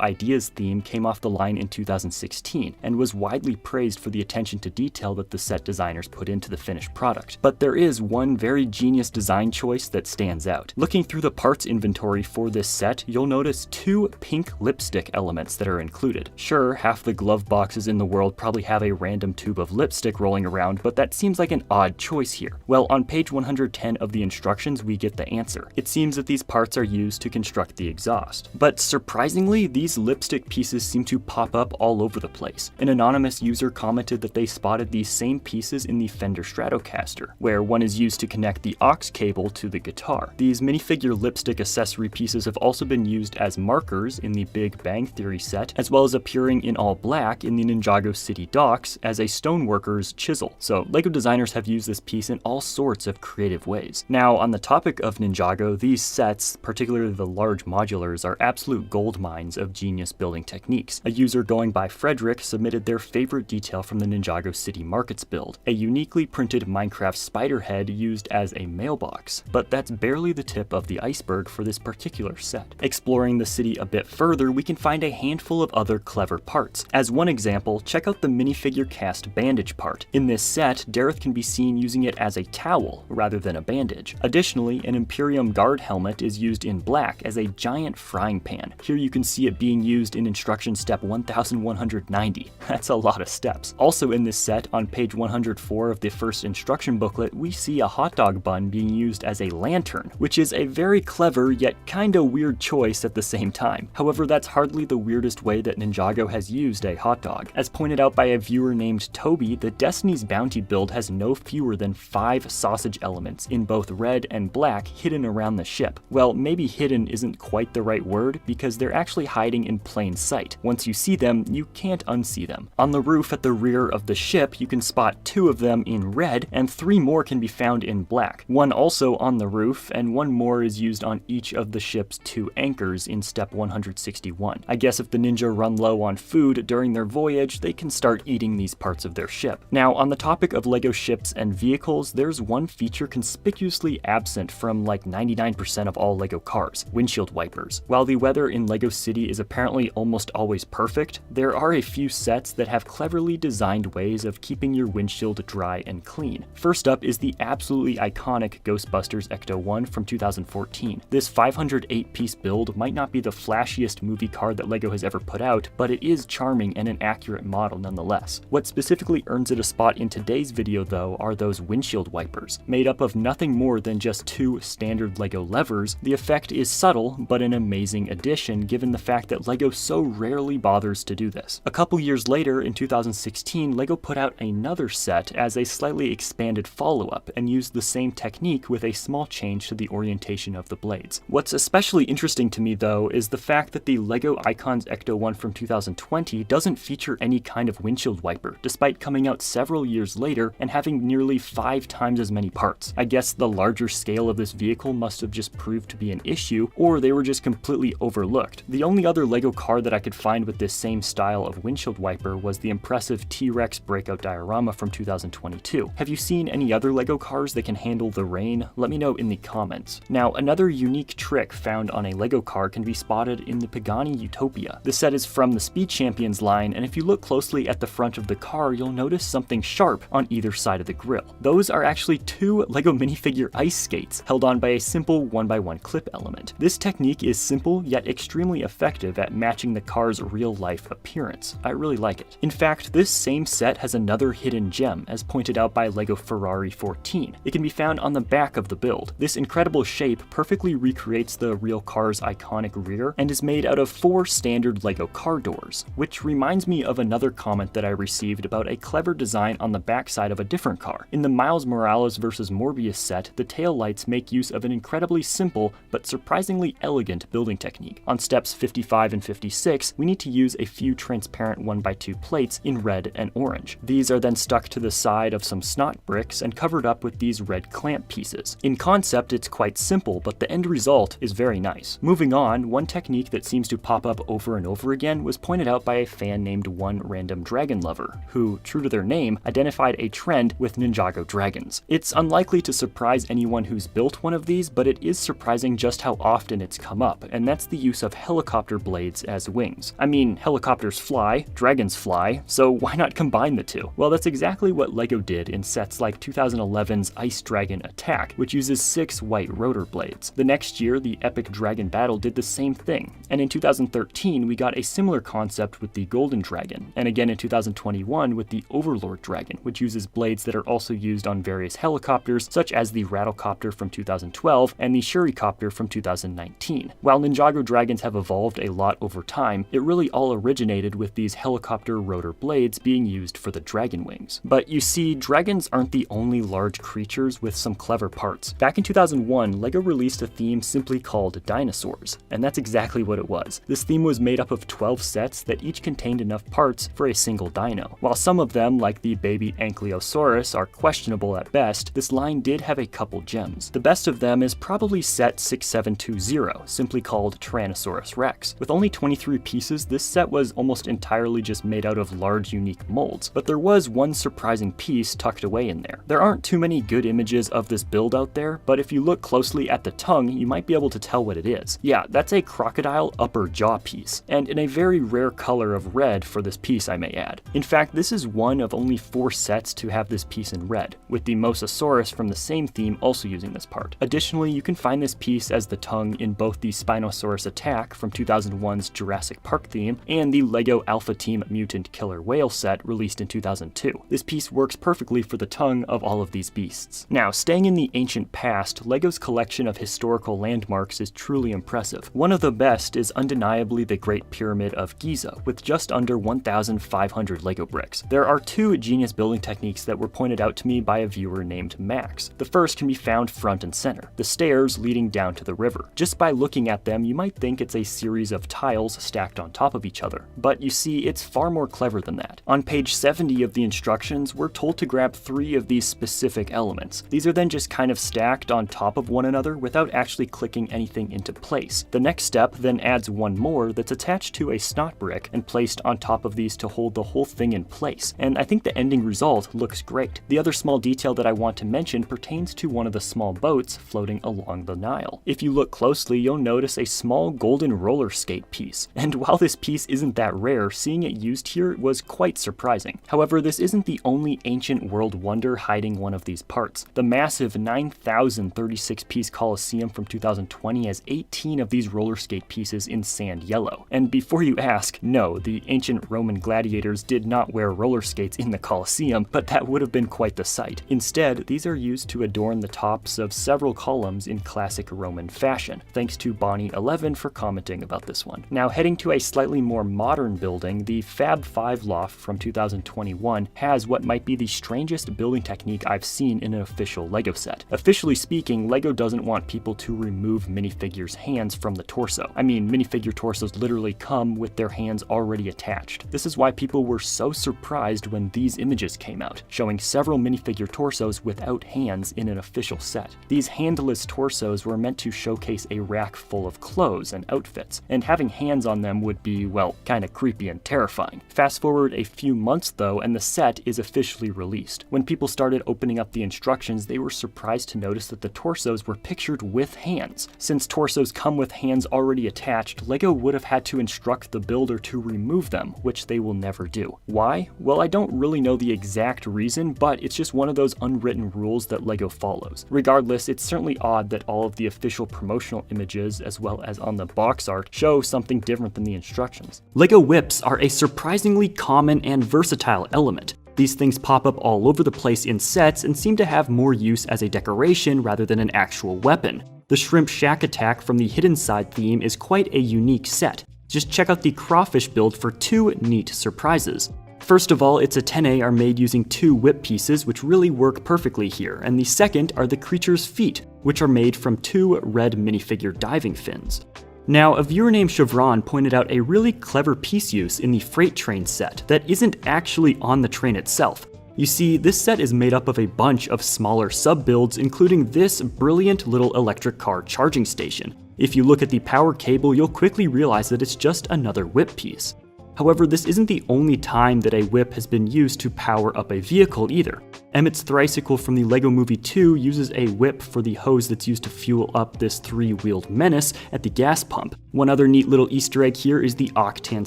Ideas theme came off the line in 2016 and was widely praised for the attention to detail that the set designers put into the finished product. But there is one very genius design choice that stands out. Looking through the parts inventory for this set, you'll notice 2 pink lipstick elements that are included. Sure, half the glove boxes in the world probably have a random tube of lipstick rolling around, but that seems like an odd choice here. Well, on page 110 of the instructions, we get the answer. It seems that these parts are used to construct the exhaust. But surprisingly, these lipstick pieces seem to pop up all over the place. An anonymous user commented that they spotted these same pieces in the Fender Stratocaster, where one is used to connect the aux cable to the guitar. These minifigure lipstick accessory pieces have also been used as markers in the Big Bang Theory set, as well as appearing in all black in the Ninjago City docks as a stoneworker's chisel. So LEGO designers have used this piece in all sorts of creative ways. Now, on the topic of Ninjago, these sets, particularly the large modulars, are absolute gold mines of genius building techniques. A user going by Frederick submitted their favorite detail from the Ninjago City Markets build, a uniquely printed Minecraft spider head used as a mailbox. But that's barely the tip of the iceberg for this particular set. Exploring the city a bit further, we can find a handful of other clever parts. As one example, check out the minifigure cast bandage part. In this set, Dareth can be seen using it as a towel rather than a bandage. Additionally, an Imperium guard helmet is used in black as a giant frying pan. Here you can see it being used in instruction step 1190. That's a lot of steps. Also in this set, on page 104 of the first instruction booklet, we see a hot dog bun being used as a lantern, which is a very clever yet kinda weird choice at the same time. However, that's hardly the weirdest way that Ninjago has used a hot dog. As pointed out by a viewer named Toby, the Destiny's Bounty build has no fewer than 5 sausage elements in both red and black hidden around the ship. Well, maybe hidden isn't quite the right word, because they're actually hiding in plain sight. Once you see them, you can't unsee them. On the roof at the rear of the ship, you can spot 2 of them in red, and 3 more can be found in black. One also on the roof, and 1 more is used on each of the ship's 2 anchors in step 161. I guess if the ninja run low on food during their voyage, they can start eating these parts of their ship. Now, on the topic of LEGO ships and vehicles, there's one feature conspicuously absent from like 99% of all LEGO cars: windshield wipers. While the weather in LEGO City is apparently almost always perfect, there are a few sets that have cleverly designed ways of keeping your windshield dry and clean. First up is the absolutely iconic Ghostbusters Ecto-1 from 2014. This 508-piece build might not be the flashiest movie car that LEGO has ever put out, but it is charming and an accurate model nonetheless. What specifically earns it a spot in today's video, though, are those windshield wipers. Made up of nothing more than just 2 standard LEGO levers, the effect is subtle, but an amazing addition given the fact that LEGO so rarely bothers to do this. A couple years later, in 2016, LEGO put out another set as a slightly expanded follow-up and used the same technique with a small change to the orientation of the blades. What's especially interesting to me, though, is the fact that the LEGO Icons Ecto-1 from 2020 doesn't feature any kind of windshield wiper, despite coming out several years later and having nearly 5 times as many parts. I guess the larger scale of this vehicle must have just proved to be an issue, or they were just completely overlooked. The only other LEGO car that I could find with this same style of windshield wiper was the impressive T-Rex breakout diorama from 2022. Have you seen any other LEGO cars that can handle the rain? Let me know in the comments. Now, another unique trick found on a LEGO car can be spotted in the Pagani Utopia. This set is from the Speed Champions line, and if you look closely at the front of the car, you'll notice something sharp on either side of the grille. Those are actually 2 LEGO minifigure ice skates held on by a simple 1x1 clip element. This technique is simple yet extremely effective at matching the car's real-life appearance. I really like it. In fact, this same set has another hidden gem, as pointed out by LEGO Ferrari 14. It can be found on the back of the build. This incredible shape perfectly recreates the real car's iconic rear and is made out of 4 standard LEGO car doors, which reminds me of another comment that I received about a clever design on the backside of a different car. In the Miles Morales vs. Morbius set, the taillights make use of an incredibly simple but surprisingly elegant building technique. On steps 55 and 56, we need to use a few transparent 1x2 plates in red and orange. These are then stuck to the side of some snot bricks and covered up with these red clamp pieces. In concept, it's quite simple, but the end result is very nice. Moving on, one technique that seems to pop up over and over again was pointed out by a fan named One Random Dragon Lover, who, true to their name, identified a trend with Ninjago dragons. It's unlikely to surprise anyone who's built one of these, but it is surprising just how often it's come up, and that's the use of helicopter blades as wings. I mean, helicopters fly, dragons fly, so why not combine the two? Well, that's exactly what LEGO did in sets like 2011's Ice Dragon Attack, which uses 6 white rotor blades. The next year, the Epic Dragon Battle did the same thing, and in 2013 we got a similar concept with the Golden Dragon, and again in 2021 with the Overlord Dragon, which uses blades that are also used on various helicopters, such as the Rattlecopter from 2012 and the Shuricopter from 2019. While Ninjago dragons have evolved a lot over time, it really all originated with these helicopter rotor blades being used for the dragon wing. wings. But you see, dragons aren't the only large creatures with some clever parts. Back in 2001, LEGO released a theme simply called Dinosaurs, and that's exactly what it was. This theme was made up of 12 sets that each contained enough parts for a single dino. While some of them, like the baby Ankylosaurus, are questionable at best, this line did have a couple gems. The best of them is probably set 6720, simply called Tyrannosaurus Rex. With only 23 pieces, this set was almost entirely just made out of large unique molds, but there was one surprising piece tucked away in there. There aren't too many good images of this build out there, but if you look closely at the tongue, you might be able to tell what it is. Yeah, that's a crocodile upper jaw piece, and in a very rare color of red for this piece, I may add. In fact, this is one of only 4 sets to have this piece in red, with the Mosasaurus from the same theme also using this part. Additionally, you can find this piece as the tongue in both the Spinosaurus Attack from 2001's Jurassic Park theme and the LEGO Alpha Team Mutant Killer Whale set released in 2002. This piece works perfectly for the tongue of all of these beasts. Now, staying in the ancient past, LEGO's collection of historical landmarks is truly impressive. One of the best is undeniably the Great Pyramid of Giza, with just under 1,500 LEGO bricks. There are 2 genius building techniques that were pointed out to me by a viewer named Max. The first can be found front and center, the stairs leading down to the river. Just by looking at them, you might think it's a series of tiles stacked on top of each other, but you see, it's far more clever than that. On page 70 of the instructions, we're told to grab 3 of these specific elements. These are then just kind of stacked on top of one another without actually clicking anything into place. The next step then adds one more that's attached to a snot brick and placed on top of these to hold the whole thing in place, and I think the ending result looks great. The other small detail that I want to mention pertains to one of the small boats floating along the Nile. If you look closely, you'll notice a small golden roller skate piece, and while this piece isn't that rare, seeing it used here was quite surprising. However, this isn't the only ancient world wonder hiding one of these parts. The massive 9,036 piece Colosseum from 2020 has 18 of these roller skate pieces in sand yellow. And before you ask, no, the ancient Roman gladiators did not wear roller skates in the Colosseum, but that would have been quite the sight. Instead, these are used to adorn the tops of several columns in classic Roman fashion. Thanks to Bonnie11 for commenting about this one. Now, heading to a slightly more modern building, the Fab 5 loft from 2021 has what might be the strangest building technique I've seen in an official LEGO set. Officially speaking, LEGO doesn't want people to remove minifigures' hands from the torso. I mean, minifigure torsos literally come with their hands already attached. This is why people were so surprised when these images came out, showing several minifigure torsos without hands in an official set. These handless torsos were meant to showcase a rack full of clothes and outfits, and having hands on them would be, well, kinda creepy and terrifying. Fast forward a few months though, and the set is officially released. When people started opening up the instructions, they were surprised to notice that the torsos were pictured with hands. Since torsos come with hands already attached, LEGO would have had to instruct the builder to remove them, which they will never do. Why? Well, I don't really know the exact reason, but it's just one of those unwritten rules that LEGO follows. Regardless, it's certainly odd that all of the official promotional images, as well as on the box art, show something different than the instructions. LEGO whips are a surprisingly common and versatile element. These things pop up all over the place in sets and seem to have more use as a decoration rather than an actual weapon. The Shrimp Shack Attack from the Hidden Side theme is quite a unique set. Just check out the crawfish build for 2 neat surprises. First of all, its antennae are made using 2 whip pieces, which really work perfectly here, and the second are the creature's feet, which are made from 2 red minifigure diving fins. Now, a viewer named Chevron pointed out a really clever piece use in the freight train set that isn't actually on the train itself. You see, this set is made up of a bunch of smaller sub-builds, including this brilliant little electric car charging station. If you look at the power cable, you'll quickly realize that it's just another whip piece. However, this isn't the only time that a whip has been used to power up a vehicle either. Emmett's Thricycle from the LEGO Movie 2 uses a whip for the hose that's used to fuel up this 3-wheeled menace at the gas pump. One other neat little Easter egg here is the Octan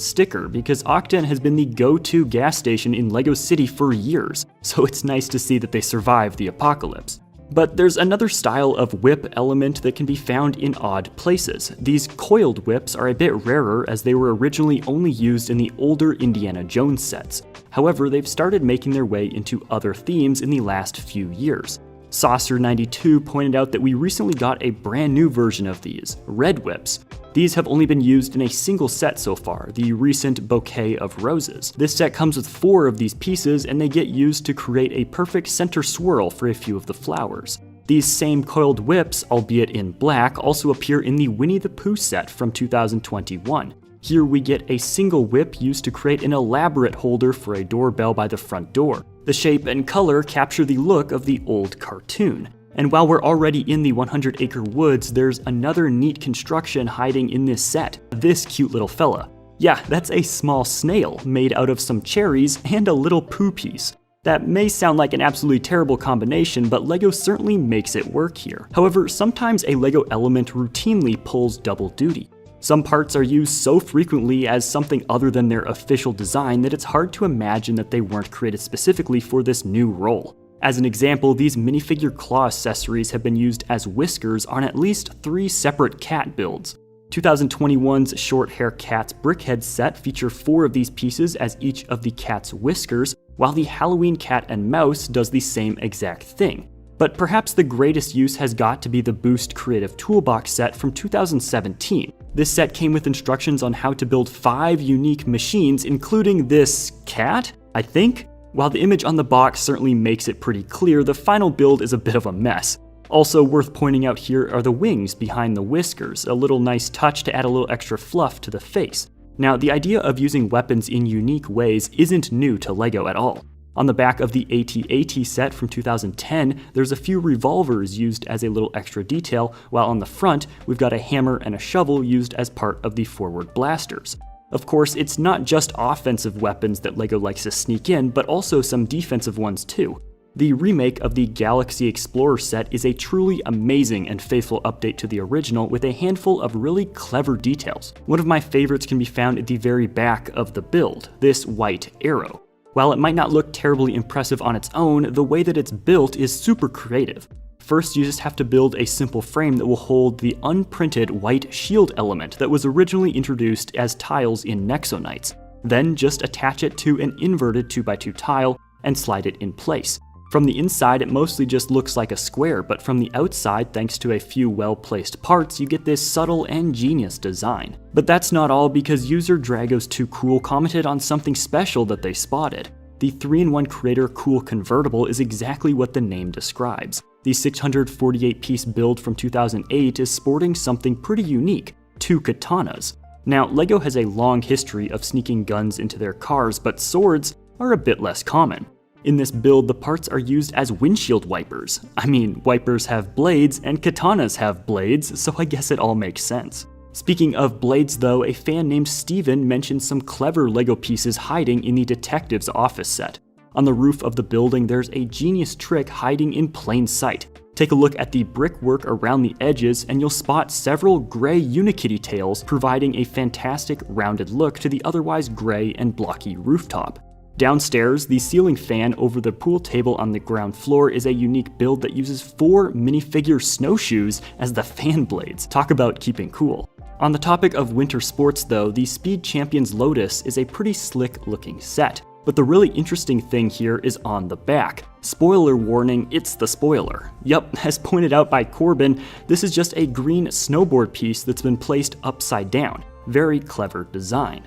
sticker, because Octan has been the go-to gas station in LEGO City for years, so it's nice to see that they survived the apocalypse. But there's another style of whip element that can be found in odd places. These coiled whips are a bit rarer as they were originally only used in the older Indiana Jones sets. However, they've started making their way into other themes in the last few years. Saucer92 pointed out that we recently got a brand new version of these, Red Whips. These have only been used in a single set so far, the recent Bouquet of Roses. This set comes with 4 of these pieces, and they get used to create a perfect center swirl for a few of the flowers. These same coiled whips, albeit in black, also appear in the Winnie the Pooh set from 2021. Here we get a single whip used to create an elaborate holder for a doorbell by the front door. The shape and color capture the look of the old cartoon. And while we're already in the 100 Acre Woods, there's another neat construction hiding in this set, this cute little fella. Yeah, that's a small snail made out of some cherries and a little poo piece. That may sound like an absolutely terrible combination, but LEGO certainly makes it work here. However, sometimes a LEGO element routinely pulls double duty. Some parts are used so frequently as something other than their official design that it's hard to imagine that they weren't created specifically for this new role. As an example, these minifigure claw accessories have been used as whiskers on at least 3 separate cat builds. 2021's Short Hair Cat's Brickhead set feature 4 of these pieces as each of the cat's whiskers, while the Halloween Cat and Mouse does the same exact thing. But perhaps the greatest use has got to be the Boost Creative Toolbox set from 2017. This set came with instructions on how to build 5 unique machines, including this cat, I think? While the image on the box certainly makes it pretty clear, the final build is a bit of a mess. Also worth pointing out here are the wings behind the whiskers, a little nice touch to add a little extra fluff to the face. Now, the idea of using weapons in unique ways isn't new to LEGO at all. On the back of the AT-AT set from 2010, there's a few revolvers used as a little extra detail, while on the front, we've got a hammer and a shovel used as part of the forward blasters. Of course, it's not just offensive weapons that LEGO likes to sneak in, but also some defensive ones too. The remake of the Galaxy Explorer set is a truly amazing and faithful update to the original with a handful of really clever details. One of my favorites can be found at the very back of the build, this white arrow. While it might not look terribly impressive on its own, the way that it's built is super creative. First, you just have to build a simple frame that will hold the unprinted white shield element that was originally introduced as tiles in Nexo-Knights. Then just attach it to an inverted 2x2 tile and slide it in place. From the inside, it mostly just looks like a square, but from the outside, thanks to a few well-placed parts, you get this subtle and genius design. But that's not all, because user Dragos2Cool commented on something special that they spotted. The 3-in-1 Creator Cool Convertible is exactly what the name describes. The 648-piece build from 2008 is sporting something pretty unique, 2 katanas. Now, LEGO has a long history of sneaking guns into their cars, but swords are a bit less common. In this build, the parts are used as windshield wipers. I mean, wipers have blades, and katanas have blades, so I guess it all makes sense. Speaking of blades though, a fan named Steven mentioned some clever LEGO pieces hiding in the detective's office set. On the roof of the building, there's a genius trick hiding in plain sight. Take a look at the brickwork around the edges, and you'll spot several gray Unikitty tails, providing a fantastic rounded look to the otherwise gray and blocky rooftop. Downstairs, the ceiling fan over the pool table on the ground floor is a unique build that uses 4 minifigure snowshoes as the fan blades. Talk about keeping cool. On the topic of winter sports though, the Speed Champions Lotus is a pretty slick looking set. But the really interesting thing here is on the back. Spoiler warning, it's the spoiler. Yup, as pointed out by Corbin, this is just a green snowboard piece that's been placed upside down. Very clever design.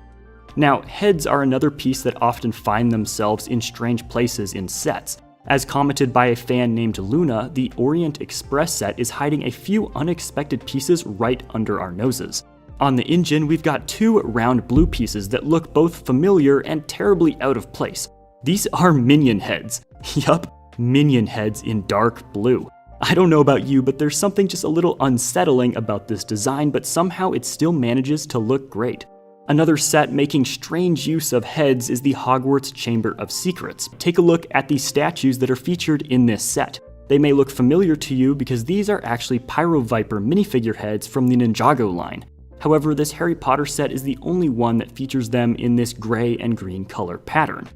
Now, heads are another piece that often find themselves in strange places in sets. As commented by a fan named Luna, the Orient Express set is hiding a few unexpected pieces right under our noses. On the engine, we've got 2 round blue pieces that look both familiar and terribly out of place. These are minion heads. Yup, minion heads in dark blue. I don't know about you, but there's something just a little unsettling about this design, but somehow it still manages to look great. Another set making strange use of heads is the Hogwarts Chamber of Secrets. Take a look at the statues that are featured in this set. They may look familiar to you because these are actually Pyro Viper minifigure heads from the Ninjago line. However, this Harry Potter set is the only one that features them in this gray and green color pattern.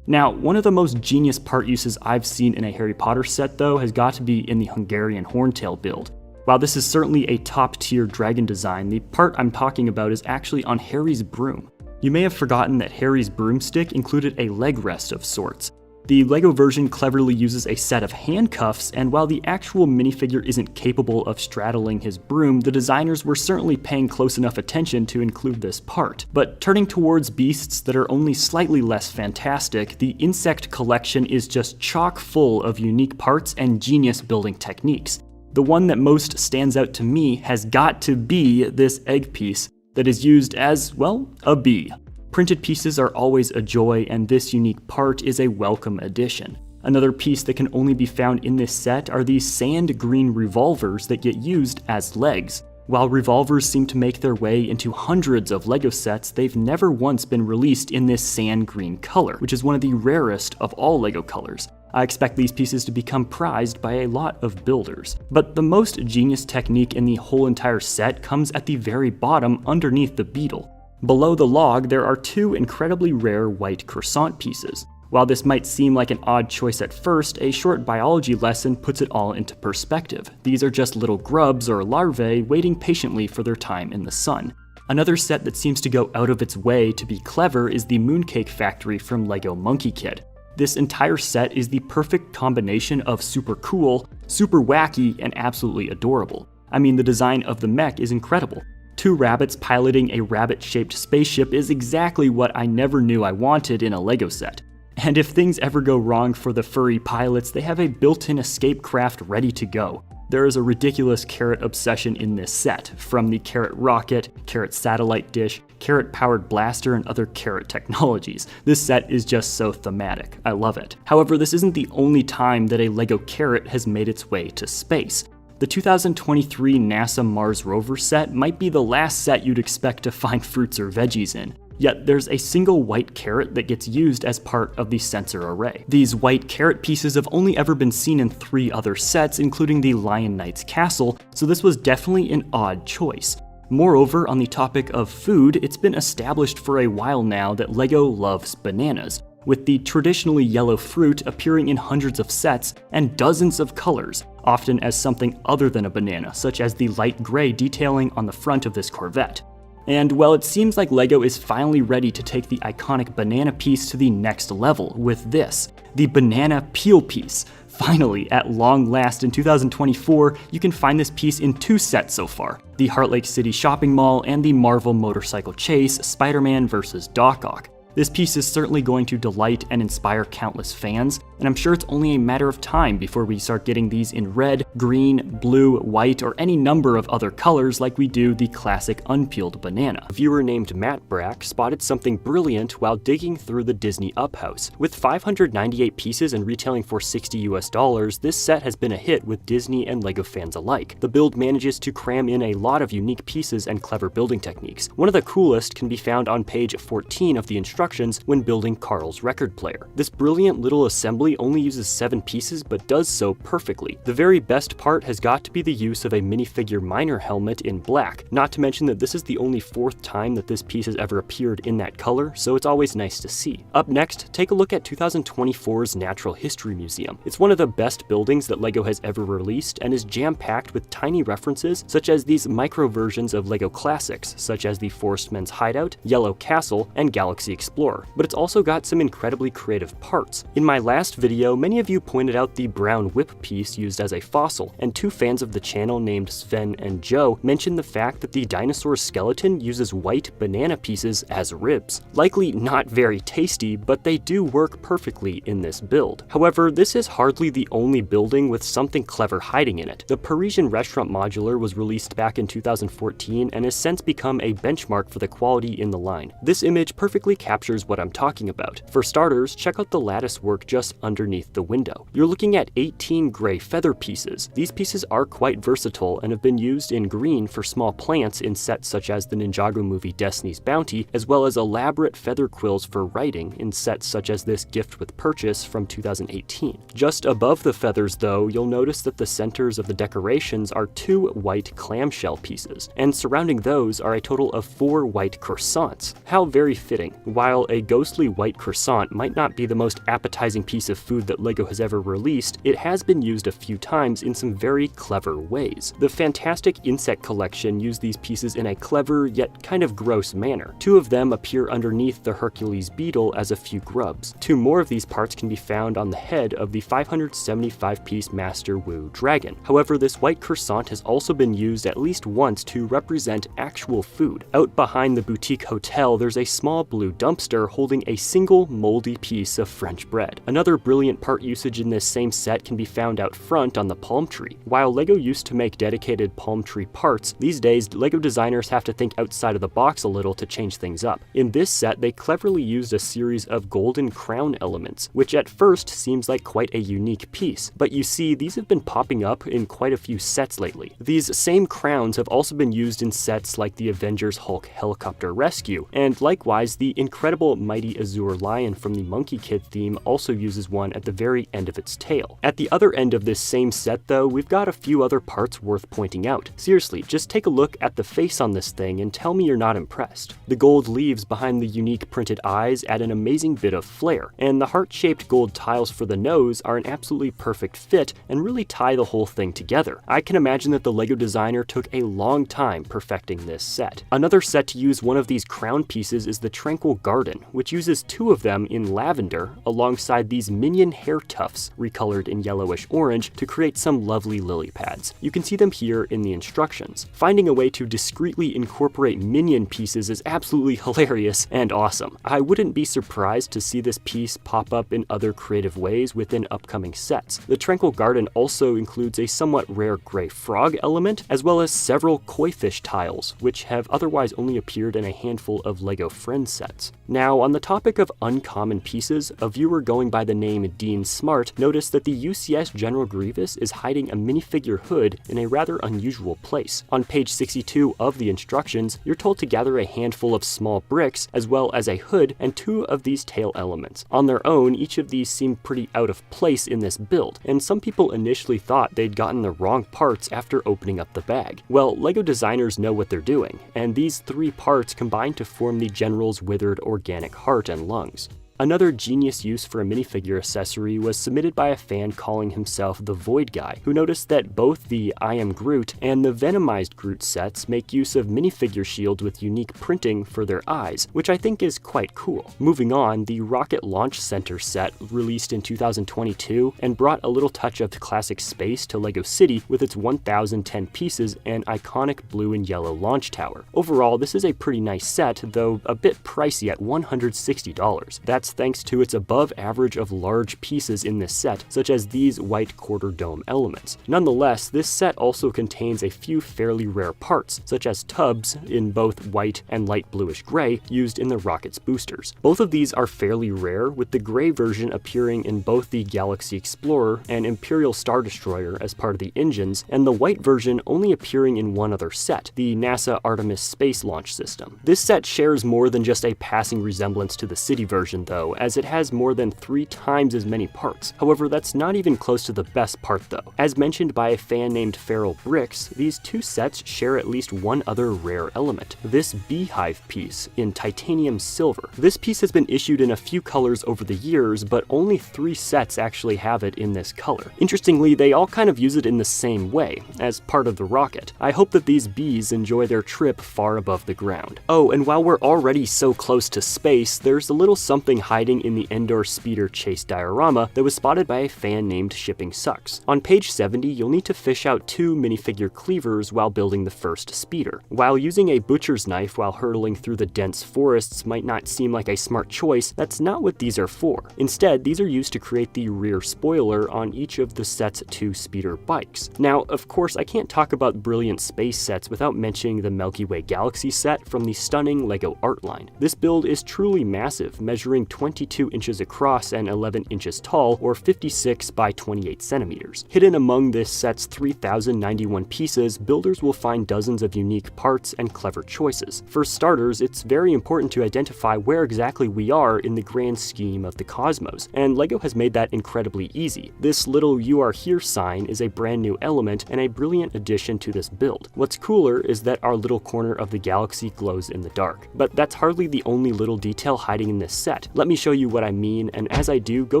Now, one of the most genius part uses I've seen in a Harry Potter set though has got to be in the Hungarian Horntail build. While this is certainly a top-tier dragon design, the part I'm talking about is actually on Harry's broom. You may have forgotten that Harry's broomstick included a leg rest of sorts. The LEGO version cleverly uses a set of handcuffs, and while the actual minifigure isn't capable of straddling his broom, the designers were certainly paying close enough attention to include this part. But turning towards beasts that are only slightly less fantastic, the insect collection is just chock full of unique parts and genius building techniques. The one that most stands out to me has got to be this egg piece that is used as, well, a bee. Printed pieces are always a joy, and this unique part is a welcome addition. Another piece that can only be found in this set are these sand green revolvers that get used as legs. While revolvers seem to make their way into hundreds of LEGO sets, they've never once been released in this sand green color, which is one of the rarest of all LEGO colors. I expect these pieces to become prized by a lot of builders. But the most genius technique in the whole entire set comes at the very bottom underneath the beetle. Below the log, there are two incredibly rare white croissant pieces. While this might seem like an odd choice at first, a short biology lesson puts it all into perspective. These are just little grubs or larvae waiting patiently for their time in the sun. Another set that seems to go out of its way to be clever is the Mooncake Factory from LEGO Monkey Kid. This entire set is the perfect combination of super cool, super wacky, and absolutely adorable. I mean, the design of the mech is incredible. Two rabbits piloting a rabbit-shaped spaceship is exactly what I never knew I wanted in a LEGO set. And if things ever go wrong for the furry pilots, they have a built-in escape craft ready to go. There is a ridiculous carrot obsession in this set, from the carrot rocket, carrot satellite dish, carrot-powered blaster, and other carrot technologies. This set is just so thematic. I love it. However, this isn't the only time that a LEGO carrot has made its way to space. The 2023 NASA Mars rover set might be the last set you'd expect to find fruits or veggies in. Yet there's a single white carrot that gets used as part of the sensor array. These white carrot pieces have only ever been seen in 3 other sets, including the Lion Knight's castle, so this was definitely an odd choice. Moreover, on the topic of food, it's been established for a while now that LEGO loves bananas, with the traditionally yellow fruit appearing in hundreds of sets and dozens of colors, often as something other than a banana, such as the light gray detailing on the front of this Corvette. And well, it seems like LEGO is finally ready to take the iconic banana piece to the next level with this, the banana peel piece. Finally, at long last in 2024, you can find this piece in 2 sets so far, the Heart Lake City Shopping Mall and the Marvel Motorcycle Chase Spider-Man vs. Doc Ock. This piece is certainly going to delight and inspire countless fans, and I'm sure it's only a matter of time before we start getting these in red, green, blue, white, or any number of other colors like we do the classic unpeeled banana. A viewer named Matt Brack spotted something brilliant while digging through the Disney Up House. With 598 pieces and retailing for $60, this set has been a hit with Disney and LEGO fans alike. The build manages to cram in a lot of unique pieces and clever building techniques. One of the coolest can be found on page 14 of the instructions when building Carl's record player. This brilliant little assembly only uses 7 pieces but does so perfectly. The very best part has got to be the use of a minifigure miner helmet in black, not to mention that this is the only 4th time that this piece has ever appeared in that color, so it's always nice to see. Up next, take a look at 2024's Natural History Museum. It's one of the best buildings that LEGO has ever released and is jam-packed with tiny references such as these micro versions of LEGO classics, such as the Forest Men's Hideout, Yellow Castle, and Galaxy Explorer. But it's also got some incredibly creative parts. In my last video, many of you pointed out the brown whip piece used as a fossil, and 2 fans of the channel named Sven and Joe mentioned the fact that the dinosaur skeleton uses white banana pieces as ribs. Likely not very tasty, but they do work perfectly in this build. However, this is hardly the only building with something clever hiding in it. The Parisian restaurant modular was released back in 2014 and has since become a benchmark for the quality in the line. This image perfectly captures what I'm talking about. For starters, check out the lattice work just underneath the window. You're looking at 18 gray feather pieces. These pieces are quite versatile and have been used in green for small plants in sets such as the Ninjago movie Destiny's Bounty, as well as elaborate feather quills for writing in sets such as this Gift with Purchase from 2018. Just above the feathers though, you'll notice that the centers of the decorations are 2 white clamshell pieces, and surrounding those are a total of 4 white croissants. How very fitting. While while a ghostly white croissant might not be the most appetizing piece of food that LEGO has ever released, it has been used a few times in some very clever ways. The Fantastic Insect Collection used these pieces in a clever yet kind of gross manner. 2 of them appear underneath the Hercules beetle as a few grubs. 2 more of these parts can be found on the head of the 575-piece Master Wu dragon. However, this white croissant has also been used at least once to represent actual food. Out behind the boutique hotel, there's a small blue dumpster holding a single moldy piece of French bread. Another brilliant part usage in this same set can be found out front on the palm tree. While LEGO used to make dedicated palm tree parts, these days LEGO designers have to think outside of the box a little to change things up. In this set, they cleverly used a series of golden crown elements, which at first seems like quite a unique piece, but you see these have been popping up in quite a few sets lately. These same crowns have also been used in sets like the Avengers Hulk Helicopter Rescue, and likewise the incredible Mighty Azure Lion from the Monkey Kid theme also uses one at the very end of its tail. At the other end of this same set though, we've got a few other parts worth pointing out. Seriously, just take a look at the face on this thing and tell me you're not impressed. The gold leaves behind the unique printed eyes add an amazing bit of flair, and the heart-shaped gold tiles for the nose are an absolutely perfect fit and really tie the whole thing together. I can imagine that the LEGO designer took a long time perfecting this set. Another set to use one of these crown pieces is the Tranquil Garden, which uses 2 of them in lavender alongside these minion hair tufts recolored in yellowish orange to create some lovely lily pads. You can see them here in the instructions. Finding a way to discreetly incorporate minion pieces is absolutely hilarious and awesome. I wouldn't be surprised to see this piece pop up in other creative ways within upcoming sets. The Tranquil Garden also includes a somewhat rare gray frog element, as well as several koi fish tiles, which have otherwise only appeared in a handful of LEGO Friends sets. Now, on the topic of uncommon pieces, a viewer going by the name Dean Smart noticed that the UCS General Grievous is hiding a minifigure hood in a rather unusual place. On page 62 of the instructions, you're told to gather a handful of small bricks, as well as a hood and 2 of these tail elements. On their own, each of these seemed pretty out of place in this build, and some people initially thought they'd gotten the wrong parts after opening up the bag. Well, LEGO designers know what they're doing, and these 3 parts combine to form the General's withered organic heart and lungs. Another genius use for a minifigure accessory was submitted by a fan calling himself the Void Guy, who noticed that both the I Am Groot and the Venomized Groot sets make use of minifigure shields with unique printing for their eyes, which I think is quite cool. Moving on, the Rocket Launch Center set released in 2022 and brought a little touch of classic space to LEGO City with its 1,010 pieces and iconic blue and yellow launch tower. Overall, this is a pretty nice set, though a bit pricey at $160. That's thanks to its above average of large pieces in this set, such as these white quarter dome elements. Nonetheless, this set also contains a few fairly rare parts, such as tubs in both white and light bluish gray used in the rocket's boosters. Both of these are fairly rare, with the gray version appearing in both the Galaxy Explorer and Imperial Star Destroyer as part of the engines, and the white version only appearing in one other set, the NASA Artemis Space Launch System. This set shares more than just a passing resemblance to the City version though, as it has more than 3 times as many parts. However, that's not even close to the best part though. As mentioned by a fan named SpitBrix, these 2 sets share at least one other rare element, this beehive piece in titanium silver. This piece has been issued in a few colors over the years, but only 3 sets actually have it in this color. Interestingly, they all kind of use it in the same way, as part of the rocket. I hope that these bees enjoy their trip far above the ground. Oh, and while we're already so close to space, there's a little something hiding in the Endor Speeder chase diorama that was spotted by a fan named Shipping Sucks. On page 70, you'll need to fish out 2 minifigure cleavers while building the first speeder. While using a butcher's knife while hurtling through the dense forests might not seem like a smart choice, that's not what these are for. Instead, these are used to create the rear spoiler on each of the set's 2 speeder bikes. Now, of course, I can't talk about brilliant space sets without mentioning the Milky Way Galaxy set from the stunning LEGO art line. This build is truly massive, measuring 22 inches across and 11 inches tall, or 56 by 28 centimeters. Hidden among this set's 3,091 pieces, builders will find dozens of unique parts and clever choices. For starters, it's very important to identify where exactly we are in the grand scheme of the cosmos, and LEGO has made that incredibly easy. This little "You Are Here" sign is a brand new element and a brilliant addition to this build. What's cooler is that our little corner of the galaxy glows in the dark. But that's hardly the only little detail hiding in this set. Let me show you what I mean, and as I do, go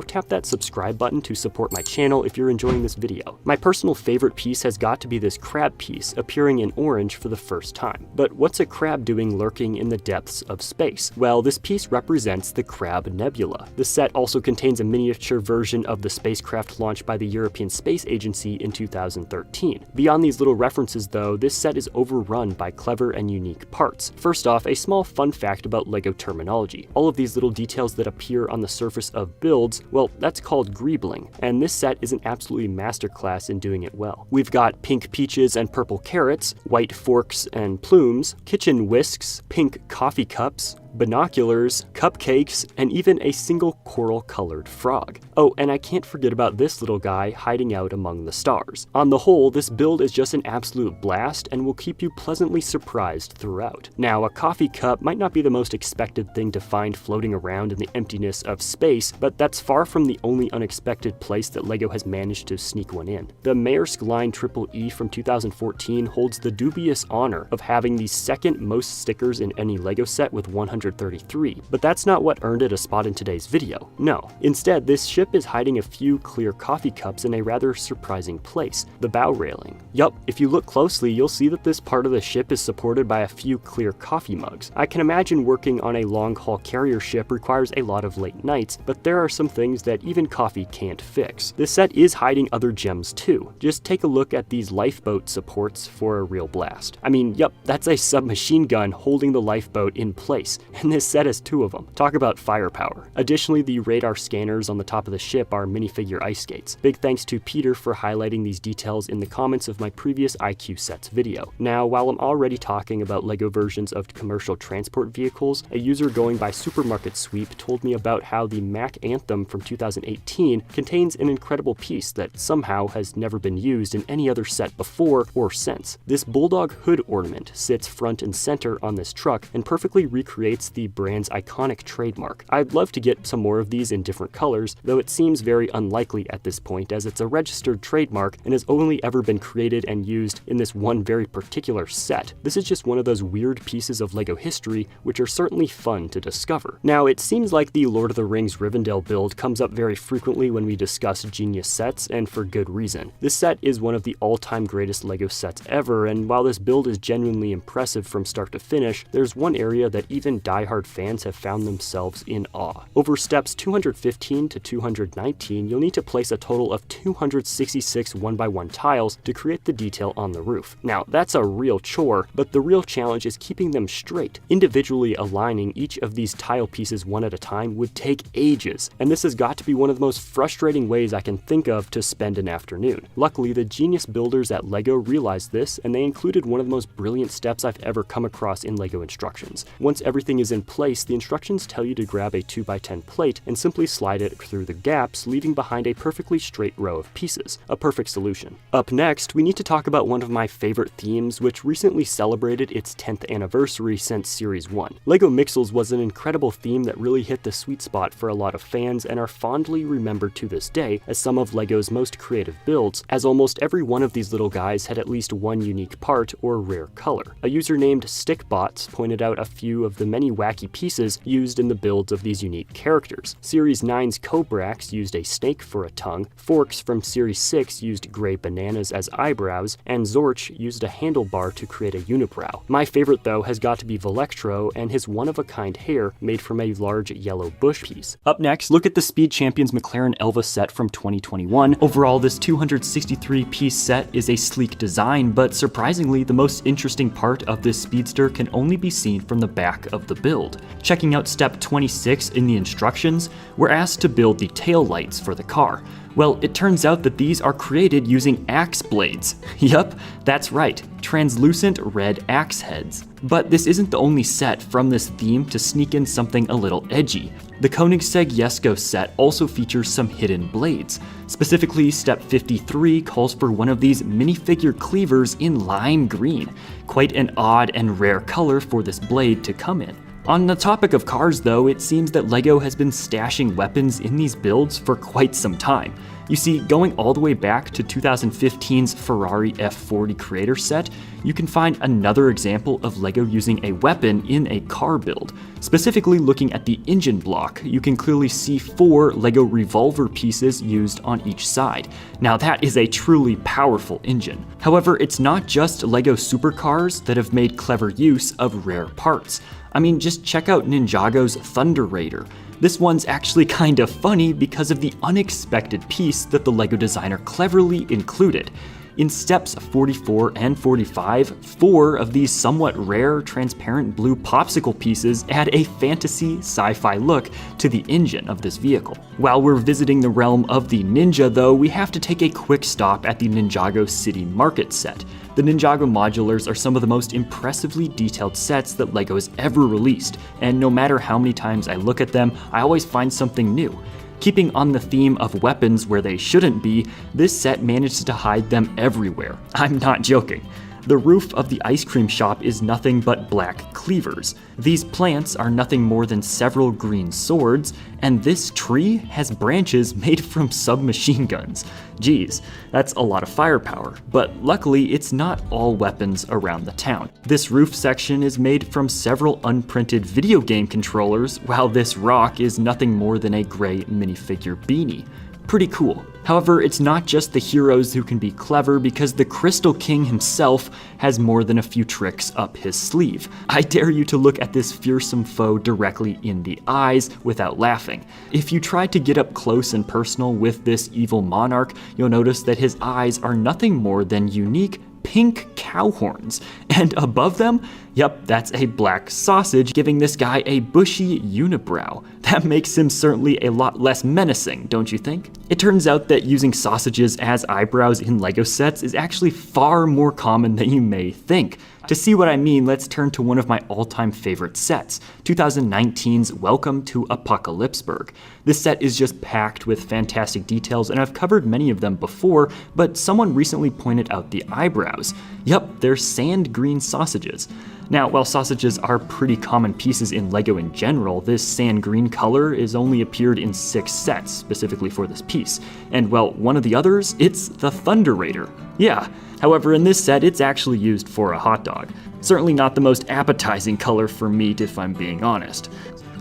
tap that subscribe button to support my channel if you're enjoying this video. My personal favorite piece has got to be this crab piece, appearing in orange for the first time. But what's a crab doing lurking in the depths of space? Well, this piece represents the Crab Nebula. The set also contains a miniature version of the spacecraft launched by the European Space Agency in 2013. Beyond these little references though, this set is overrun by clever and unique parts. First off, a small fun fact about LEGO terminology. All of these little details that appear on the surface of builds, well, that's called greebling, and this set is an absolutely masterclass in doing it well. We've got pink peaches and purple carrots, white forks and plumes, kitchen whisks, pink coffee cups, binoculars, cupcakes, and even a single coral-colored frog. Oh, and I can't forget about this little guy hiding out among the stars. On the whole, this build is just an absolute blast and will keep you pleasantly surprised throughout. Now, a coffee cup might not be the most expected thing to find floating around in the emptiness of space, but that's far from the only unexpected place that LEGO has managed to sneak one in. The Maersk Line EE from 2014 holds the dubious honor of having the second most stickers in any LEGO set with 133, but that's not what earned it a spot in today's video. No. Instead, this ship is hiding a few clear coffee cups in a rather surprising place, the bow railing. Yup, if you look closely, you'll see that this part of the ship is supported by a few clear coffee mugs. I can imagine working on a long-haul carrier ship requires a lot of late nights, but there are some things that even coffee can't fix. This set is hiding other gems too. Just take a look at these lifeboat supports for a real blast. I mean, yup, that's a submachine gun holding the lifeboat in place, and this set has two of them. Talk about firepower. Additionally, the radar scanners on the top of the ship are minifigure ice skates. Big thanks to Peter for highlighting these details in the comments of my previous IQ sets video. Now, while I'm already talking about LEGO versions of commercial transport vehicles, a user going by Supermarket Sweep told me about how the Mack Anthem from 2018 contains an incredible piece that somehow has never been used in any other set before or since. This bulldog hood ornament sits front and center on this truck and perfectly recreates the brand's iconic trademark. I'd love to get some more of these in different colors, though it seems very unlikely at this point as it's a registered trademark and has only ever been created and used in this one very particular set. This is just one of those weird pieces of LEGO history which are certainly fun to discover. Now, it seems like the Lord of the Rings Rivendell build comes up very frequently when we discuss genius sets, and for good reason. This set is one of the all-time greatest LEGO sets ever, and while this build is genuinely impressive from start to finish, there's one area that even die-hard fans have found themselves in awe. Over steps 215 to 219, you'll need to place a total of 266 1x1 tiles to create the detail on the roof. Now, that's a real chore, but the real challenge is keeping them straight. Individually aligning each of these tile pieces one at a time would take ages, and this has got to be one of the most frustrating ways I can think of to spend an afternoon. Luckily, the genius builders at LEGO realized this, and they included one of the most brilliant steps I've ever come across in LEGO instructions. Once everything is in place, the instructions tell you to grab a 2x10 plate and simply slide it through the gaps, leaving behind a perfectly straight row of pieces. A perfect solution. Up next, we need to talk about one of my favorite themes, which recently celebrated its 10th anniversary since Series 1. LEGO Mixels was an incredible theme that really hit the sweet spot for a lot of fans and are fondly remembered to this day as some of LEGO's most creative builds, as almost every one of these little guys had at least one unique part or rare color. A user named StickBots pointed out a few of the many wacky pieces used in the builds of these unique characters. Series 9's Cobrax used a snake for a tongue, Forks from Series 6 used gray bananas as eyebrows, and Zorch used a handlebar to create a unibrow. My favorite though has got to be Velectro and his one-of-a-kind hair made from a large yellow bush piece. Up next, look at the Speed Champions McLaren Elva set from 2021. Overall, this 263-piece set is a sleek design, but surprisingly, the most interesting part of this speedster can only be seen from the back of the build. Checking out step 26 in the instructions, we're asked to build the tail lights for the car. Well, it turns out that these are created using axe blades. Yup, that's right, translucent red axe heads. But this isn't the only set from this theme to sneak in something a little edgy. The Koenigsegg Jesko set also features some hidden blades. Specifically, step 53 calls for one of these minifigure cleavers in lime green. Quite an odd and rare color for this blade to come in. On the topic of cars though, it seems that LEGO has been stashing weapons in these builds for quite some time. You see, going all the way back to 2015's Ferrari F40 creator set, you can find another example of LEGO using a weapon in a car build. Specifically looking at the engine block, you can clearly see 4 LEGO revolver pieces used on each side. Now that is a truly powerful engine. However, it's not just LEGO supercars that have made clever use of rare parts. I mean, just check out Ninjago's Thunder Raider. This one's actually kind of funny because of the unexpected piece that the LEGO designer cleverly included. In steps 44 and 45, 4 of these somewhat rare transparent blue popsicle pieces add a fantasy sci-fi look to the engine of this vehicle. While we're visiting the realm of the Ninja though, we have to take a quick stop at the Ninjago City Market set. The Ninjago modulars are some of the most impressively detailed sets that LEGO has ever released, and no matter how many times I look at them, I always find something new. Keeping on the theme of weapons where they shouldn't be, this set manages to hide them everywhere. I'm not joking. The roof of the ice cream shop is nothing but black cleavers. These plants are nothing more than several green swords, and this tree has branches made from submachine guns. Geez, that's a lot of firepower, but luckily it's not all weapons around the town. This roof section is made from several unprinted video game controllers, while this rock is nothing more than a gray minifigure beanie. Pretty cool. However, it's not just the heroes who can be clever, because the Crystal King himself has more than a few tricks up his sleeve. I dare you to look at this fearsome foe directly in the eyes without laughing. If you try to get up close and personal with this evil monarch, you'll notice that his eyes are nothing more than unique pink cow horns, and above them, yep, that's a black sausage, giving this guy a bushy unibrow. That makes him certainly a lot less menacing, don't you think? It turns out that using sausages as eyebrows in LEGO sets is actually far more common than you may think. To see what I mean, let's turn to one of my all-time favorite sets, 2019's Welcome to Apocalypseburg. This set is just packed with fantastic details, and I've covered many of them before, but someone recently pointed out the eyebrows. Yup, they're sand green sausages. Now, while sausages are pretty common pieces in LEGO in general, this sand green color is only appeared in 6 sets, specifically for this piece. And well, one of the others, it's the Thunder Raider. Yeah, however, in this set, it's actually used for a hot dog. Certainly not the most appetizing color for meat, if I'm being honest.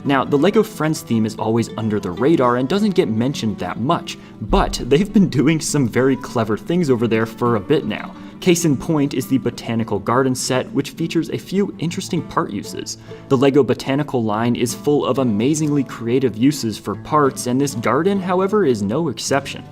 Now, the LEGO Friends theme is always under the radar and doesn't get mentioned that much, but they've been doing some very clever things over there for a bit now. Case in point is the Botanical Garden set, which features a few interesting part uses. The LEGO Botanical line is full of amazingly creative uses for parts, and this garden, however, is no exception.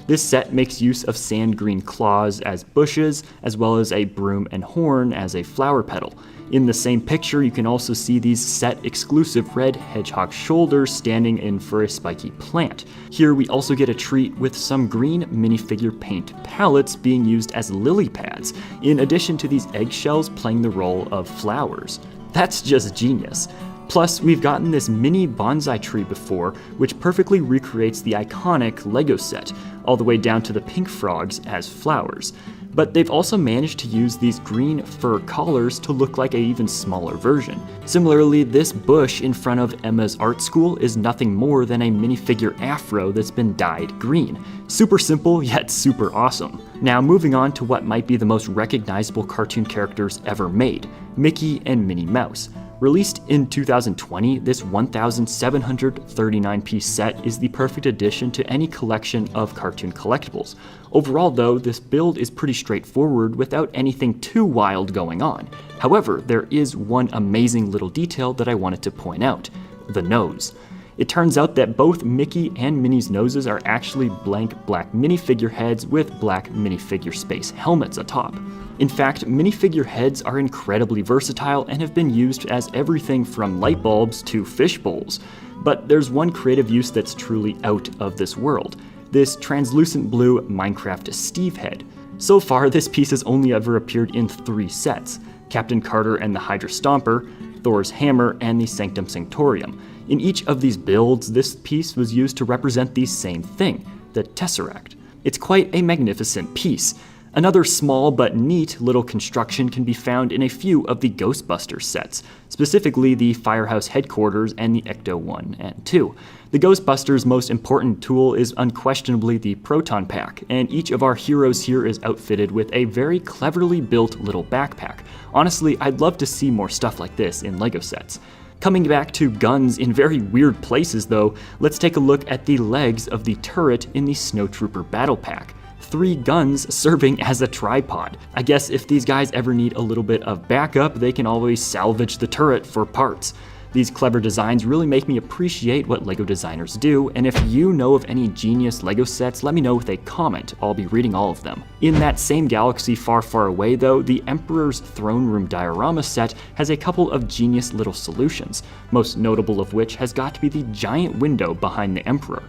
This set makes use of sand green claws as bushes, as well as a broom and horn as a flower petal. In the same picture, you can also see these set-exclusive red hedgehog shoulders standing in for a spiky plant. Here we also get a treat with some green minifigure paint palettes being used as lily pads, in addition to these eggshells playing the role of flowers. That's just genius. Plus, we've gotten this mini bonsai tree before, which perfectly recreates the iconic LEGO set, all the way down to the pink frogs as flowers. But they've also managed to use these green fur collars to look like an even smaller version. Similarly, this bush in front of Emma's art school is nothing more than a minifigure afro that's been dyed green. Super simple, yet super awesome. Now moving on to what might be the most recognizable cartoon characters ever made, Mickey and Minnie Mouse. Released in 2020, this 1,739-piece set is the perfect addition to any collection of cartoon collectibles. Overall though, this build is pretty straightforward without anything too wild going on. However, there is one amazing little detail that I wanted to point out: the nose. It turns out that both Mickey and Minnie's noses are actually blank black minifigure heads with black minifigure space helmets atop. In fact, minifigure heads are incredibly versatile and have been used as everything from light bulbs to fish bowls. But there's one creative use that's truly out of this world: this translucent blue Minecraft Steve head. So far, this piece has only ever appeared in 3 sets: Captain Carter and the Hydra Stomper, Thor's Hammer, and the Sanctum Sanctorum. In each of these builds, this piece was used to represent the same thing, the Tesseract. It's quite a magnificent piece. Another small but neat little construction can be found in a few of the Ghostbusters sets, specifically the Firehouse Headquarters and the Ecto 1 and 2. The Ghostbusters' most important tool is unquestionably the Proton Pack, and each of our heroes here is outfitted with a very cleverly built little backpack. Honestly, I'd love to see more stuff like this in LEGO sets. Coming back to guns in very weird places though, let's take a look at the legs of the turret in the Snowtrooper Battle Pack. 3 guns serving as a tripod. I guess if these guys ever need a little bit of backup, they can always salvage the turret for parts. These clever designs really make me appreciate what LEGO designers do, and if you know of any genius LEGO sets, let me know with a comment. I'll be reading all of them. In that same galaxy far, far away though, the Emperor's Throne Room diorama set has a couple of genius little solutions, most notable of which has got to be the giant window behind the Emperor.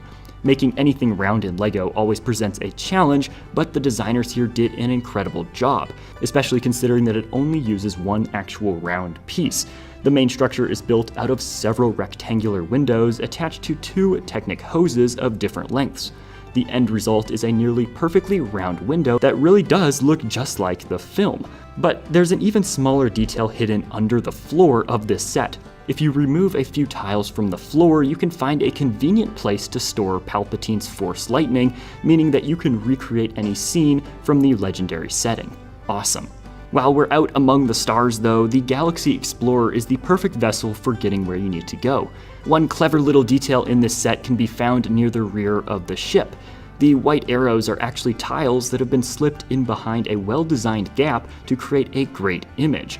Making anything round in LEGO always presents a challenge, but the designers here did an incredible job, especially considering that it only uses one actual round piece. The main structure is built out of several rectangular windows attached to 2 Technic hoses of different lengths. The end result is a nearly perfectly round window that really does look just like the film. But there's an even smaller detail hidden under the floor of this set. If you remove a few tiles from the floor, you can find a convenient place to store Palpatine's Force Lightning, meaning that you can recreate any scene from the legendary setting. Awesome. While we're out among the stars though, the Galaxy Explorer is the perfect vessel for getting where you need to go. One clever little detail in this set can be found near the rear of the ship. The white arrows are actually tiles that have been slipped in behind a well-designed gap to create a great image.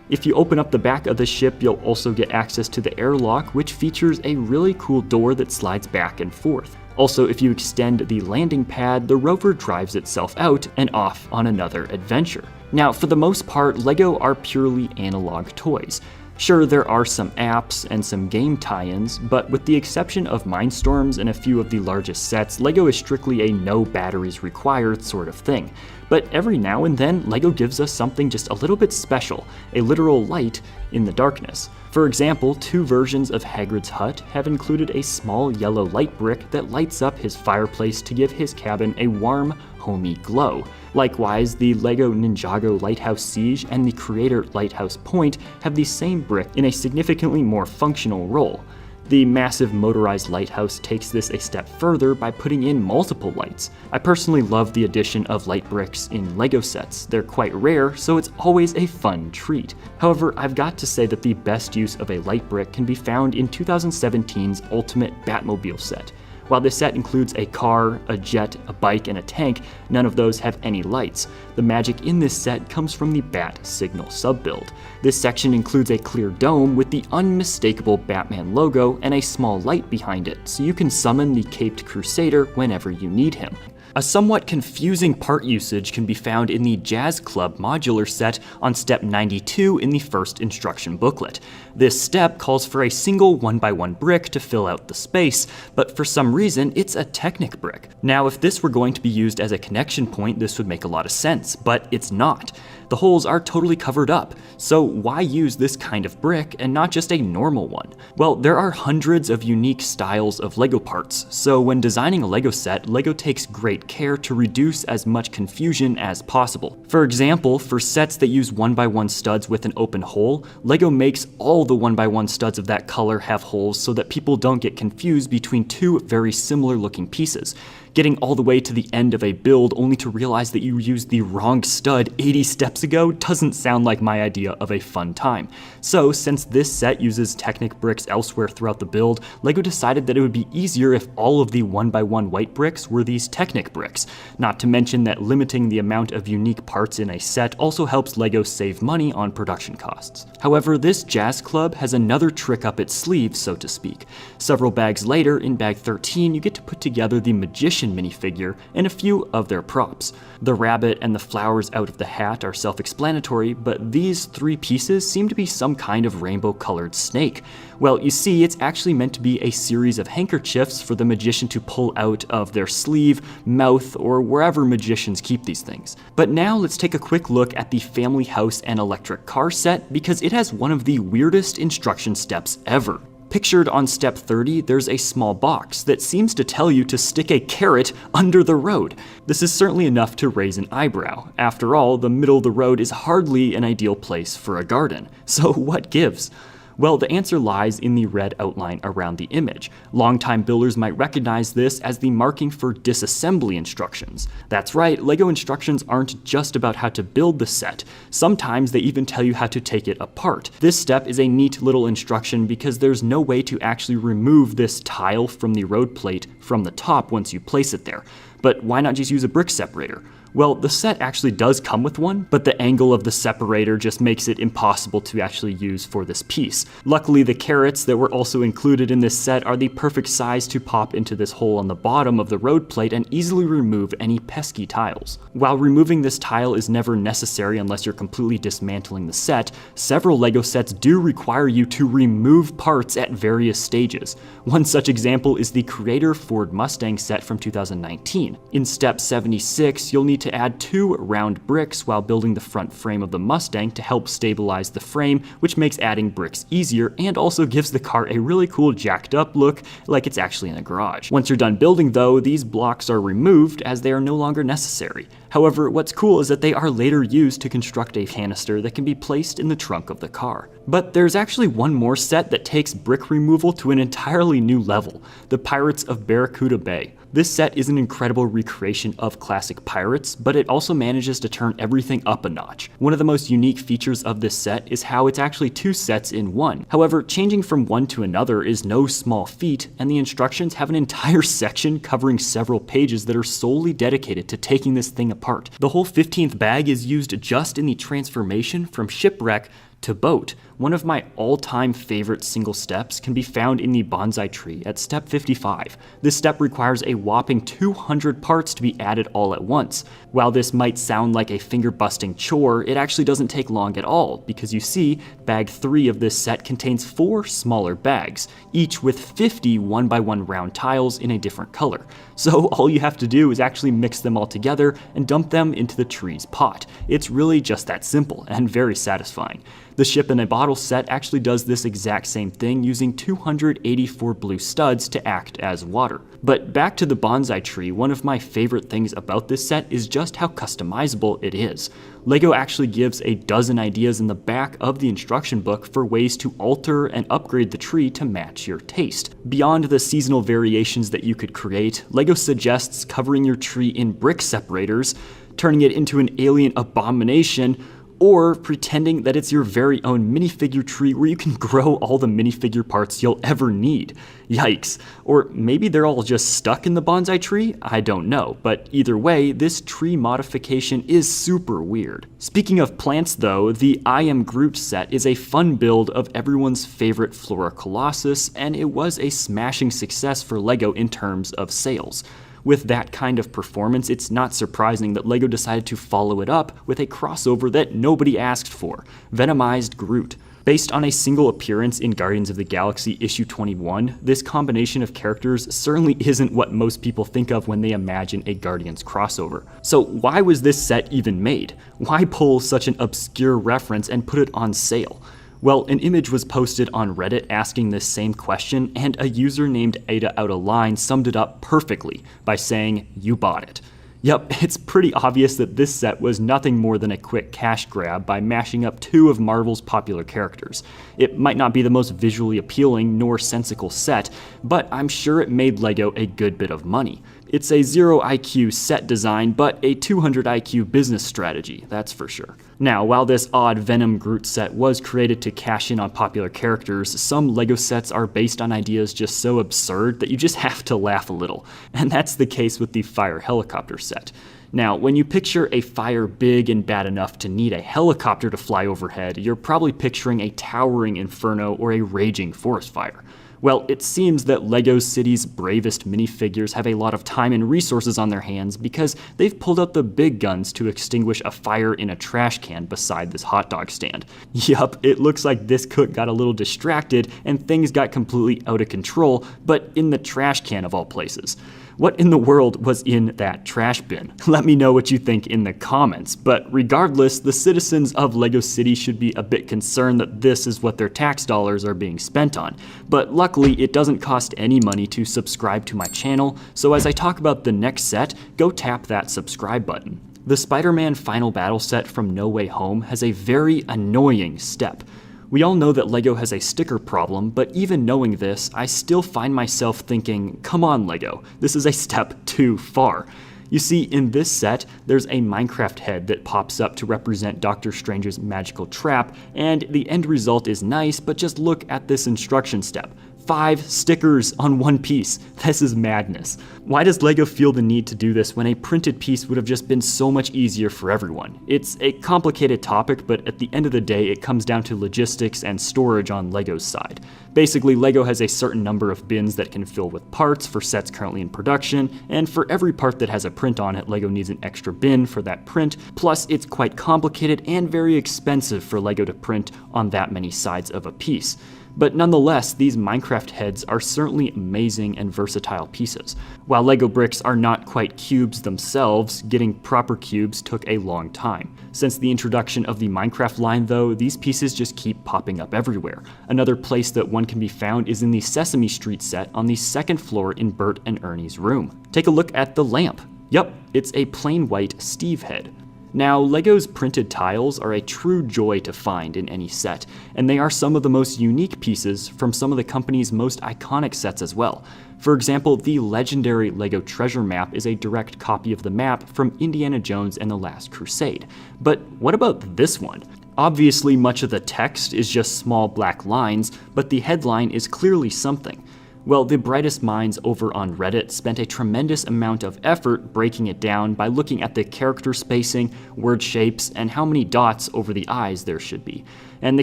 If you open up the back of the ship, you'll also get access to the airlock, which features a really cool door that slides back and forth. Also, if you extend the landing pad, the rover drives itself out and off on another adventure. Now, for the most part, LEGO are purely analog toys. Sure, there are some apps and some game tie-ins, but with the exception of Mindstorms and a few of the largest sets, LEGO is strictly a no batteries required sort of thing. But every now and then, LEGO gives us something just a little bit special, a literal light in the darkness. For example, 2 versions of Hagrid's hut have included a small yellow light brick that lights up his fireplace to give his cabin a warm, homey glow. Likewise, the LEGO Ninjago Lighthouse Siege and the Creator Lighthouse Point have the same brick in a significantly more functional role. The massive motorized lighthouse takes this a step further by putting in multiple lights. I personally love the addition of light bricks in LEGO sets. They're quite rare, so it's always a fun treat. However, I've got to say that the best use of a light brick can be found in 2017's Ultimate Batmobile set. While this set includes a car, a jet, a bike, and a tank, none of those have any lights. The magic in this set comes from the Bat Signal sub-build. This section includes a clear dome with the unmistakable Batman logo and a small light behind it, so you can summon the Caped Crusader whenever you need him. A somewhat confusing part usage can be found in the Jazz Club modular set on step 92 in the first instruction booklet. This step calls for a single 1x1 brick to fill out the space, but for some reason it's a Technic brick. Now if this were going to be used as a connection point, this would make a lot of sense, but it's not. The holes are totally covered up, so why use this kind of brick and not just a normal one? Well, there are hundreds of unique styles of LEGO parts, so when designing a LEGO set, LEGO takes great care to reduce as much confusion as possible. For example, for sets that use 1x1 studs with an open hole, LEGO makes all the 1x1 studs of that color have holes so that people don't get confused between 2 very similar looking pieces. Getting all the way to the end of a build only to realize that you used the wrong stud 80 steps ago doesn't sound like my idea of a fun time. So, since this set uses Technic bricks elsewhere throughout the build, LEGO decided that it would be easier if all of the 1x1 white bricks were these Technic bricks. Not to mention that limiting the amount of unique parts in a set also helps LEGO save money on production costs. However, this Jazz Club has another trick up its sleeve, so to speak. Several bags later, in bag 13, you get to put together the Magician minifigure and a few of their props. The rabbit and the flowers out of the hat are self-explanatory, but these 3 pieces seem to be some kind of rainbow-colored snake. Well, you see, it's actually meant to be a series of handkerchiefs for the magician to pull out of their sleeve, mouth, or wherever magicians keep these things. But now let's take a quick look at the family house and electric car set, because it has one of the weirdest instruction steps ever. Pictured on step 30, there's a small box that seems to tell you to stick a carrot under the road. This is certainly enough to raise an eyebrow. After all, the middle of the road is hardly an ideal place for a garden. So what gives? Well, the answer lies in the red outline around the image. Longtime builders might recognize this as the marking for disassembly instructions. That's right, LEGO instructions aren't just about how to build the set. Sometimes they even tell you how to take it apart. This step is a neat little instruction because there's no way to actually remove this tile from the road plate from the top once you place it there. But why not just use a brick separator? Well, the set actually does come with one, but the angle of the separator just makes it impossible to actually use for this piece. Luckily, the carrots that were also included in this set are the perfect size to pop into this hole on the bottom of the road plate and easily remove any pesky tiles. While removing this tile is never necessary unless you're completely dismantling the set, several LEGO sets do require you to remove parts at various stages. One such example is the Creator Ford Mustang set from 2019. In step 76, you'll need to add 2 round bricks while building the front frame of the Mustang to help stabilize the frame, which makes adding bricks easier and also gives the car a really cool jacked up look like it's actually in a garage. Once you're done building though, these blocks are removed as they are no longer necessary. However, what's cool is that they are later used to construct a canister that can be placed in the trunk of the car. But there's actually one more set that takes brick removal to an entirely new level, the Pirates of Barracuda Bay. This set is an incredible recreation of classic pirates, but it also manages to turn everything up a notch. One of the most unique features of this set is how it's actually 2 sets in one. However, changing from one to another is no small feat, and the instructions have an entire section covering several pages that are solely dedicated to taking this thing apart. The whole 15th bag is used just in the transformation from shipwreck to boat. One of my all-time favorite single steps can be found in the bonsai tree at step 55. This step requires a whopping 200 parts to be added all at once. While this might sound like a finger-busting chore, it actually doesn't take long at all, because you see, bag 3 of this set contains 4 smaller bags, each with 50 1x1 round tiles in a different color. So all you have to do is actually mix them all together and dump them into the tree's pot. It's really just that simple and very satisfying. The Ship in a Bottle set actually does this exact same thing using 284 blue studs to act as water. But back to the bonsai tree, one of my favorite things about this set is just how customizable it is. LEGO actually gives a dozen ideas in the back of the instruction book for ways to alter and upgrade the tree to match your taste. Beyond the seasonal variations that you could create, LEGO suggests covering your tree in brick separators, turning it into an alien abomination, or pretending that it's your very own minifigure tree where you can grow all the minifigure parts you'll ever need. Yikes. Or maybe they're all just stuck in the bonsai tree? I don't know, but either way, this tree modification is super weird. Speaking of plants though, the I Am Groot set is a fun build of everyone's favorite Flora Colossus, and it was a smashing success for LEGO in terms of sales. With that kind of performance, it's not surprising that LEGO decided to follow it up with a crossover that nobody asked for, Venomized Groot. Based on a single appearance in Guardians of the Galaxy issue 21, this combination of characters certainly isn't what most people think of when they imagine a Guardians crossover. So why was this set even made? Why pull such an obscure reference and put it on sale? Well, an image was posted on Reddit asking this same question, and a user named Ada Outta Line summed it up perfectly by saying, "You bought it." Yep, it's pretty obvious that this set was nothing more than a quick cash grab by mashing up 2 of Marvel's popular characters. It might not be the most visually appealing nor sensical set, but I'm sure it made LEGO a good bit of money. It's a 0 IQ set design, but a 200 IQ business strategy, that's for sure. Now, while this odd Venom Groot set was created to cash in on popular characters, some LEGO sets are based on ideas just so absurd that you just have to laugh a little. And that's the case with the Fire Helicopter set. Now, when you picture a fire big and bad enough to need a helicopter to fly overhead, you're probably picturing a towering inferno or a raging forest fire. Well, it seems that LEGO City's bravest minifigures have a lot of time and resources on their hands because they've pulled out the big guns to extinguish a fire in a trash can beside this hot dog stand. Yup, it looks like this cook got a little distracted and things got completely out of control, but in the trash can of all places. What in the world was in that trash bin? Let me know what you think in the comments, but regardless, the citizens of LEGO City should be a bit concerned that this is what their tax dollars are being spent on. But luckily, it doesn't cost any money to subscribe to my channel, so as I talk about the next set, go tap that subscribe button. The Spider-Man Final Battle set from No Way Home has a very annoying step. We all know that LEGO has a sticker problem, but even knowing this, I still find myself thinking, come on LEGO, this is a step too far. You see, in this set, there's a Minecraft head that pops up to represent Doctor Strange's magical trap, and the end result is nice, but just look at this instruction step. 5 stickers on one piece. This is madness. Why does LEGO feel the need to do this when a printed piece would have just been so much easier for everyone? It's a complicated topic, but at the end of the day, it comes down to logistics and storage on LEGO's side. Basically, LEGO has a certain number of bins that can fill with parts for sets currently in production, and for every part that has a print on it, LEGO needs an extra bin for that print, plus it's quite complicated and very expensive for LEGO to print on that many sides of a piece. But nonetheless, these Minecraft heads are certainly amazing and versatile pieces. While LEGO bricks are not quite cubes themselves, getting proper cubes took a long time. Since the introduction of the Minecraft line though, these pieces just keep popping up everywhere. Another place that one can be found is in the Sesame Street set on the 2nd floor in Bert and Ernie's room. Take a look at the lamp. Yup, it's a plain white Steve head. Now, LEGO's printed tiles are a true joy to find in any set, and they are some of the most unique pieces from some of the company's most iconic sets as well. For example, the legendary LEGO Treasure Map is a direct copy of the map from Indiana Jones and the Last Crusade. But what about this one? Obviously, much of the text is just small black lines, but the headline is clearly something. Well, the brightest minds over on Reddit spent a tremendous amount of effort breaking it down by looking at the character spacing, word shapes, and how many dots over the eyes there should be. And the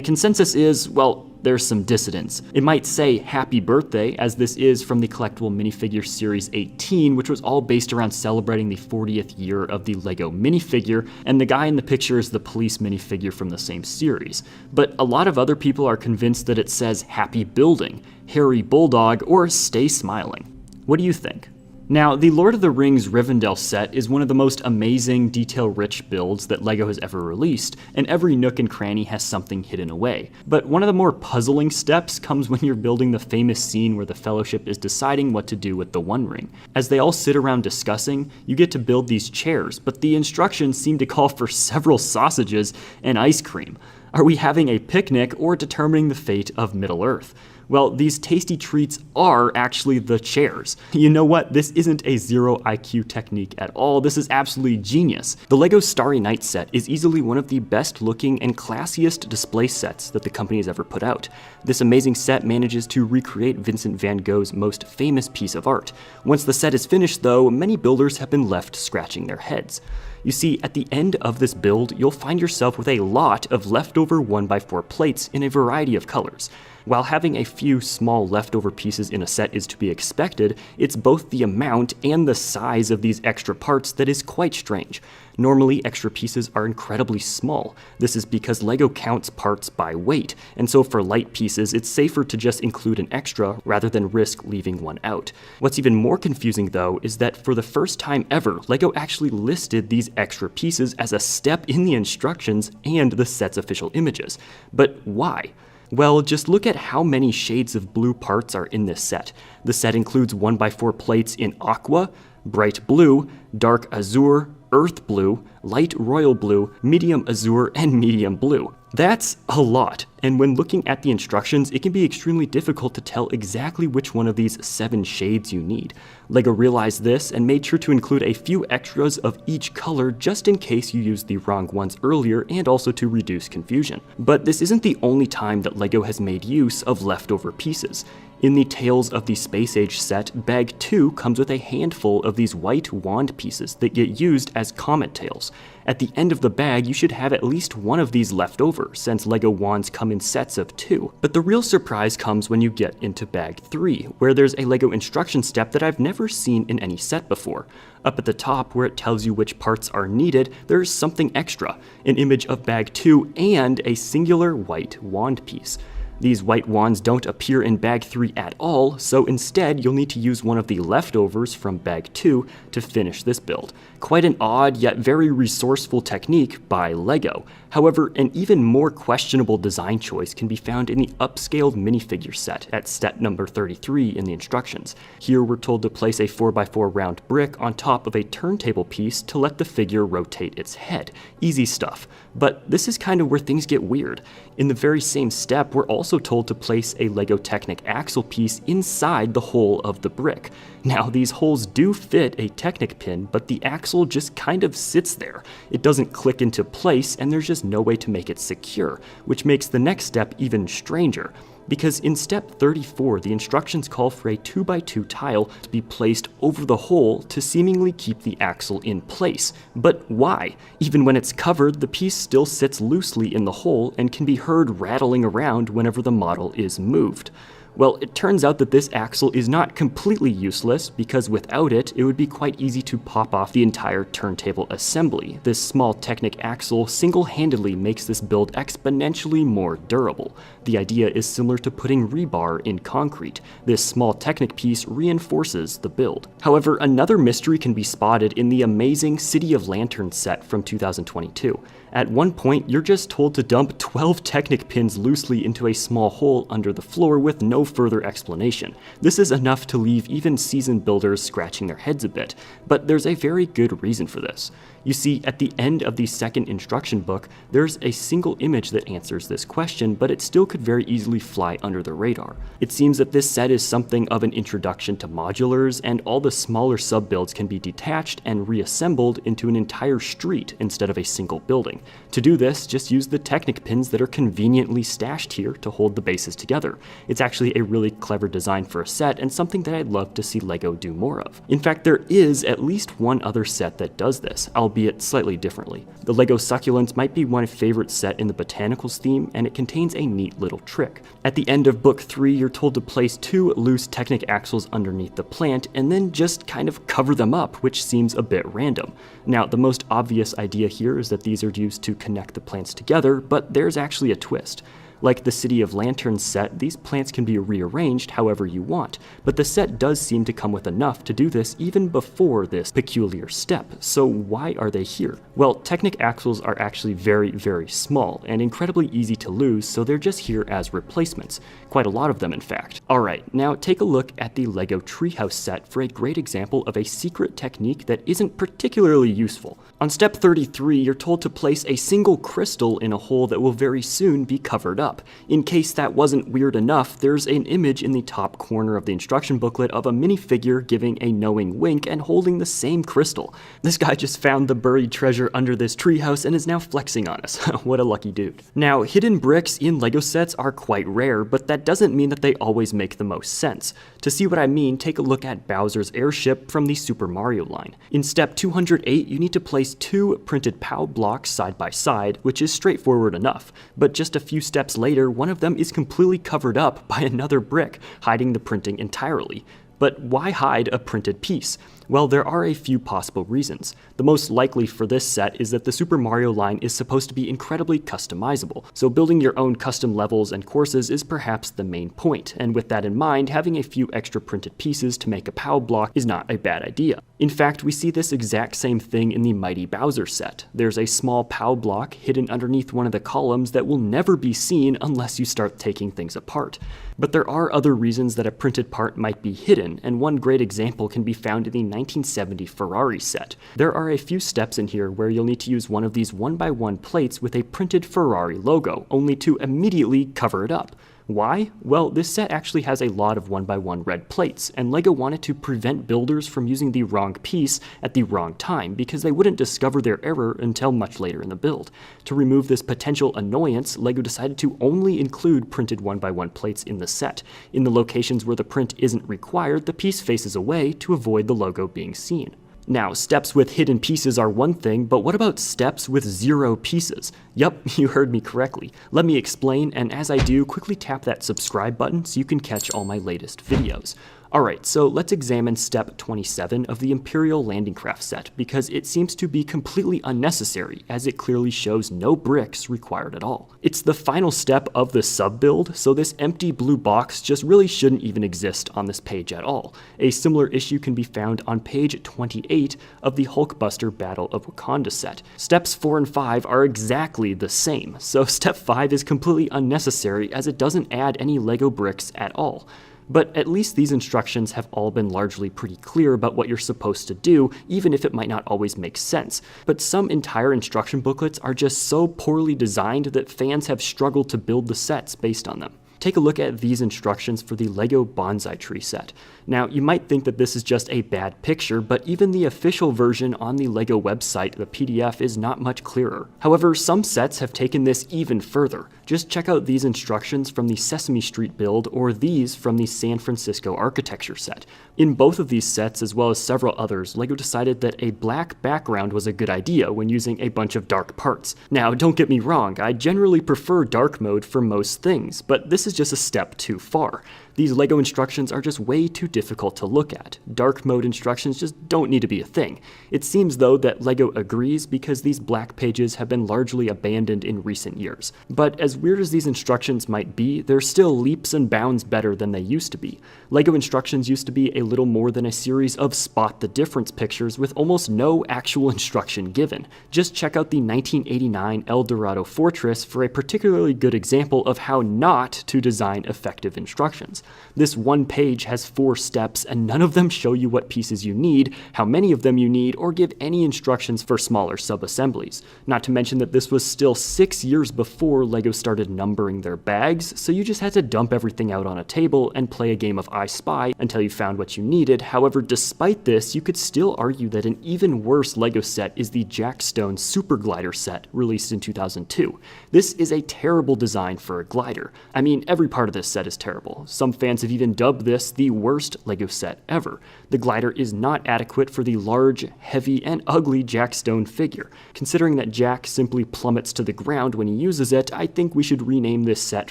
consensus is, well, there's some dissidence. It might say happy birthday, as this is from the collectible minifigure series 18, which was all based around celebrating the 40th year of the LEGO minifigure, and the guy in the picture is the police minifigure from the same series. But a lot of other people are convinced that it says happy building, hairy bulldog, or stay smiling. What do you think? Now, the Lord of the Rings Rivendell set is one of the most amazing, detail-rich builds that LEGO has ever released, and every nook and cranny has something hidden away. But one of the more puzzling steps comes when you're building the famous scene where the Fellowship is deciding what to do with the One Ring. As they all sit around discussing, you get to build these chairs, but the instructions seem to call for several sausages and ice cream. Are we having a picnic or determining the fate of Middle-earth? Well, these tasty treats are actually the chairs. You know what? This isn't a 0 IQ technique at all. This is absolutely genius. The LEGO Starry Night set is easily one of the best looking and classiest display sets that the company has ever put out. This amazing set manages to recreate Vincent van Gogh's most famous piece of art. Once the set is finished though, many builders have been left scratching their heads. You see, at the end of this build, you'll find yourself with a lot of leftover 1x4 plates in a variety of colors. While having a few small leftover pieces in a set is to be expected, it's both the amount and the size of these extra parts that is quite strange. Normally, extra pieces are incredibly small. This is because LEGO counts parts by weight, and so for light pieces, it's safer to just include an extra rather than risk leaving one out. What's even more confusing though is that for the first time ever, LEGO actually listed these extra pieces as a step in the instructions and the set's official images. But why? Well, just look at how many shades of blue parts are in this set. The set includes 1x4 plates in aqua, bright blue, dark azure, earth blue, light royal blue, medium azure, and medium blue. That's a lot, and when looking at the instructions, it can be extremely difficult to tell exactly which one of these 7 shades you need. LEGO realized this and made sure to include a few extras of each color just in case you used the wrong ones earlier and also to reduce confusion. But this isn't the only time that LEGO has made use of leftover pieces. In the Tales of the Space Age set, Bag 2 comes with a handful of these white wand pieces that get used as comet tails. At the end of the bag, you should have at least one of these left over, since LEGO wands come in sets of 2. But the real surprise comes when you get into Bag 3, where there's a LEGO instruction step that I've never seen in any set before. Up at the top, where it tells you which parts are needed, there's something extra, an image of Bag 2 and a singular white wand piece. These white wands don't appear in Bag 3 at all, so instead you'll need to use one of the leftovers from Bag 2 to finish this build. Quite an odd yet very resourceful technique by LEGO. However, an even more questionable design choice can be found in the upscaled minifigure set at step number 33 in the instructions. Here we're told to place a 4x4 round brick on top of a turntable piece to let the figure rotate its head. Easy stuff. But this is kind of where things get weird. In the very same step, we're also told to place a LEGO Technic axle piece inside the hole of the brick. Now, these holes do fit a Technic pin, but the axle just kind of sits there. It doesn't click into place, and there's just no way to make it secure, which makes the next step even stranger. Because in step 34, the instructions call for a 2x2 tile to be placed over the hole to seemingly keep the axle in place. But why? Even when it's covered, the piece still sits loosely in the hole and can be heard rattling around whenever the model is moved. Well, it turns out that this axle is not completely useless, because without it, it would be quite easy to pop off the entire turntable assembly. This small Technic axle single-handedly makes this build exponentially more durable. The idea is similar to putting rebar in concrete. This small Technic piece reinforces the build. However, another mystery can be spotted in the amazing City of Lanterns set from 2022. At one point, you're just told to dump 12 Technic pins loosely into a small hole under the floor with no further explanation. This is enough to leave even seasoned builders scratching their heads a bit, but there's a very good reason for this. You see, at the end of the second instruction book, there's a single image that answers this question, but it still could very easily fly under the radar. It seems that this set is something of an introduction to modulars, and all the smaller sub-builds can be detached and reassembled into an entire street instead of a single building. To do this, just use the Technic pins that are conveniently stashed here to hold the bases together. It's actually a really clever design for a set, and something that I'd love to see LEGO do more of. In fact, there is at least one other set that does this, albeit slightly differently. The LEGO Succulents might be my favorite set in the Botanicals theme, and it contains a neat little trick. At the end of book 3, you're told to place 2 loose Technic axles underneath the plant, and then just kind of cover them up, which seems a bit random. Now, the most obvious idea here is that these are used to connect the plants together, but there's actually a twist. Like the City of Lanterns set, these plants can be rearranged however you want, but the set does seem to come with enough to do this even before this peculiar step, so why are they here? Well, Technic axles are actually very, very small and incredibly easy to lose, so they're just here as replacements. Quite a lot of them, in fact. Alright, now take a look at the LEGO Treehouse set for a great example of a secret technique that isn't particularly useful. On step 33, you're told to place a single crystal in a hole that will very soon be covered up. In case that wasn't weird enough, there's an image in the top corner of the instruction booklet of a minifigure giving a knowing wink and holding the same crystal. This guy just found the buried treasure under this treehouse and is now flexing on us. What a lucky dude. Now, hidden bricks in LEGO sets are quite rare, but that doesn't mean that they always make the most sense. To see what I mean, take a look at Bowser's airship from the Super Mario line. In step 208, you need to place 2 printed POW blocks side by side, which is straightforward enough, but just a few steps later, one of them is completely covered up by another brick, hiding the printing entirely. But why hide a printed piece? Well, there are a few possible reasons. The most likely for this set is that the Super Mario line is supposed to be incredibly customizable, so building your own custom levels and courses is perhaps the main point, and with that in mind, having a few extra printed pieces to make a POW block is not a bad idea. In fact, we see this exact same thing in the Mighty Bowser set. There's a small POW block hidden underneath one of the columns that will never be seen unless you start taking things apart. But there are other reasons that a printed part might be hidden, and one great example can be found in the 1970 Ferrari set. There are a few steps in here where you'll need to use one of these 1x1 plates with a printed Ferrari logo, only to immediately cover it up. Why? Well, this set actually has a lot of 1x1 red plates, and LEGO wanted to prevent builders from using the wrong piece at the wrong time because they wouldn't discover their error until much later in the build. To remove this potential annoyance, LEGO decided to only include printed 1x1 plates in the set. In the locations where the print isn't required, the piece faces away to avoid the logo being seen. Now, steps with hidden pieces are one thing, but what about steps with 0 pieces? Yup, you heard me correctly. Let me explain, and as I do, quickly tap that subscribe button so you can catch all my latest videos. Alright, so let's examine step 27 of the Imperial Landing Craft set, because it seems to be completely unnecessary, as it clearly shows no bricks required at all. It's the final step of the sub-build, so this empty blue box just really shouldn't even exist on this page at all. A similar issue can be found on page 28 of the Hulkbuster Battle of Wakanda set. Steps 4 and 5 are exactly the same, so step 5 is completely unnecessary as it doesn't add any LEGO bricks at all. But at least these instructions have all been largely pretty clear about what you're supposed to do, even if it might not always make sense. But some entire instruction booklets are just so poorly designed that fans have struggled to build the sets based on them. Take a look at these instructions for the LEGO Bonsai Tree set. Now, you might think that this is just a bad picture, but even the official version on the LEGO website, the PDF, is not much clearer. However, some sets have taken this even further. Just check out these instructions from the Sesame Street build or these from the San Francisco Architecture set. In both of these sets, as well as several others, LEGO decided that a black background was a good idea when using a bunch of dark parts. Now, don't get me wrong, I generally prefer dark mode for most things, but this is just a step too far. These LEGO instructions are just way too difficult to look at. Dark mode instructions just don't need to be a thing. It seems though that LEGO agrees because these black pages have been largely abandoned in recent years. But as weird as these instructions might be, they're still leaps and bounds better than they used to be. LEGO instructions used to be a little more than a series of spot the difference pictures with almost no actual instruction given. Just check out the 1989 El Dorado Fortress for a particularly good example of how not to design effective instructions. This one page has 4 steps and none of them show you what pieces you need, how many of them you need, or give any instructions for smaller sub-assemblies. Not to mention that this was still 6 years before LEGO started numbering their bags, so you just had to dump everything out on a table and play a game of I Spy until you found what you needed. However, despite this, you could still argue that an even worse LEGO set is the Jack Stone Super Glider set, released in 2002. This is a terrible design for a glider. I mean, every part of this set is terrible. Some fans have even dubbed this the worst LEGO set ever. The glider is not adequate for the large, heavy, and ugly Jack Stone figure. Considering that Jack simply plummets to the ground when he uses it, I think we should rename this set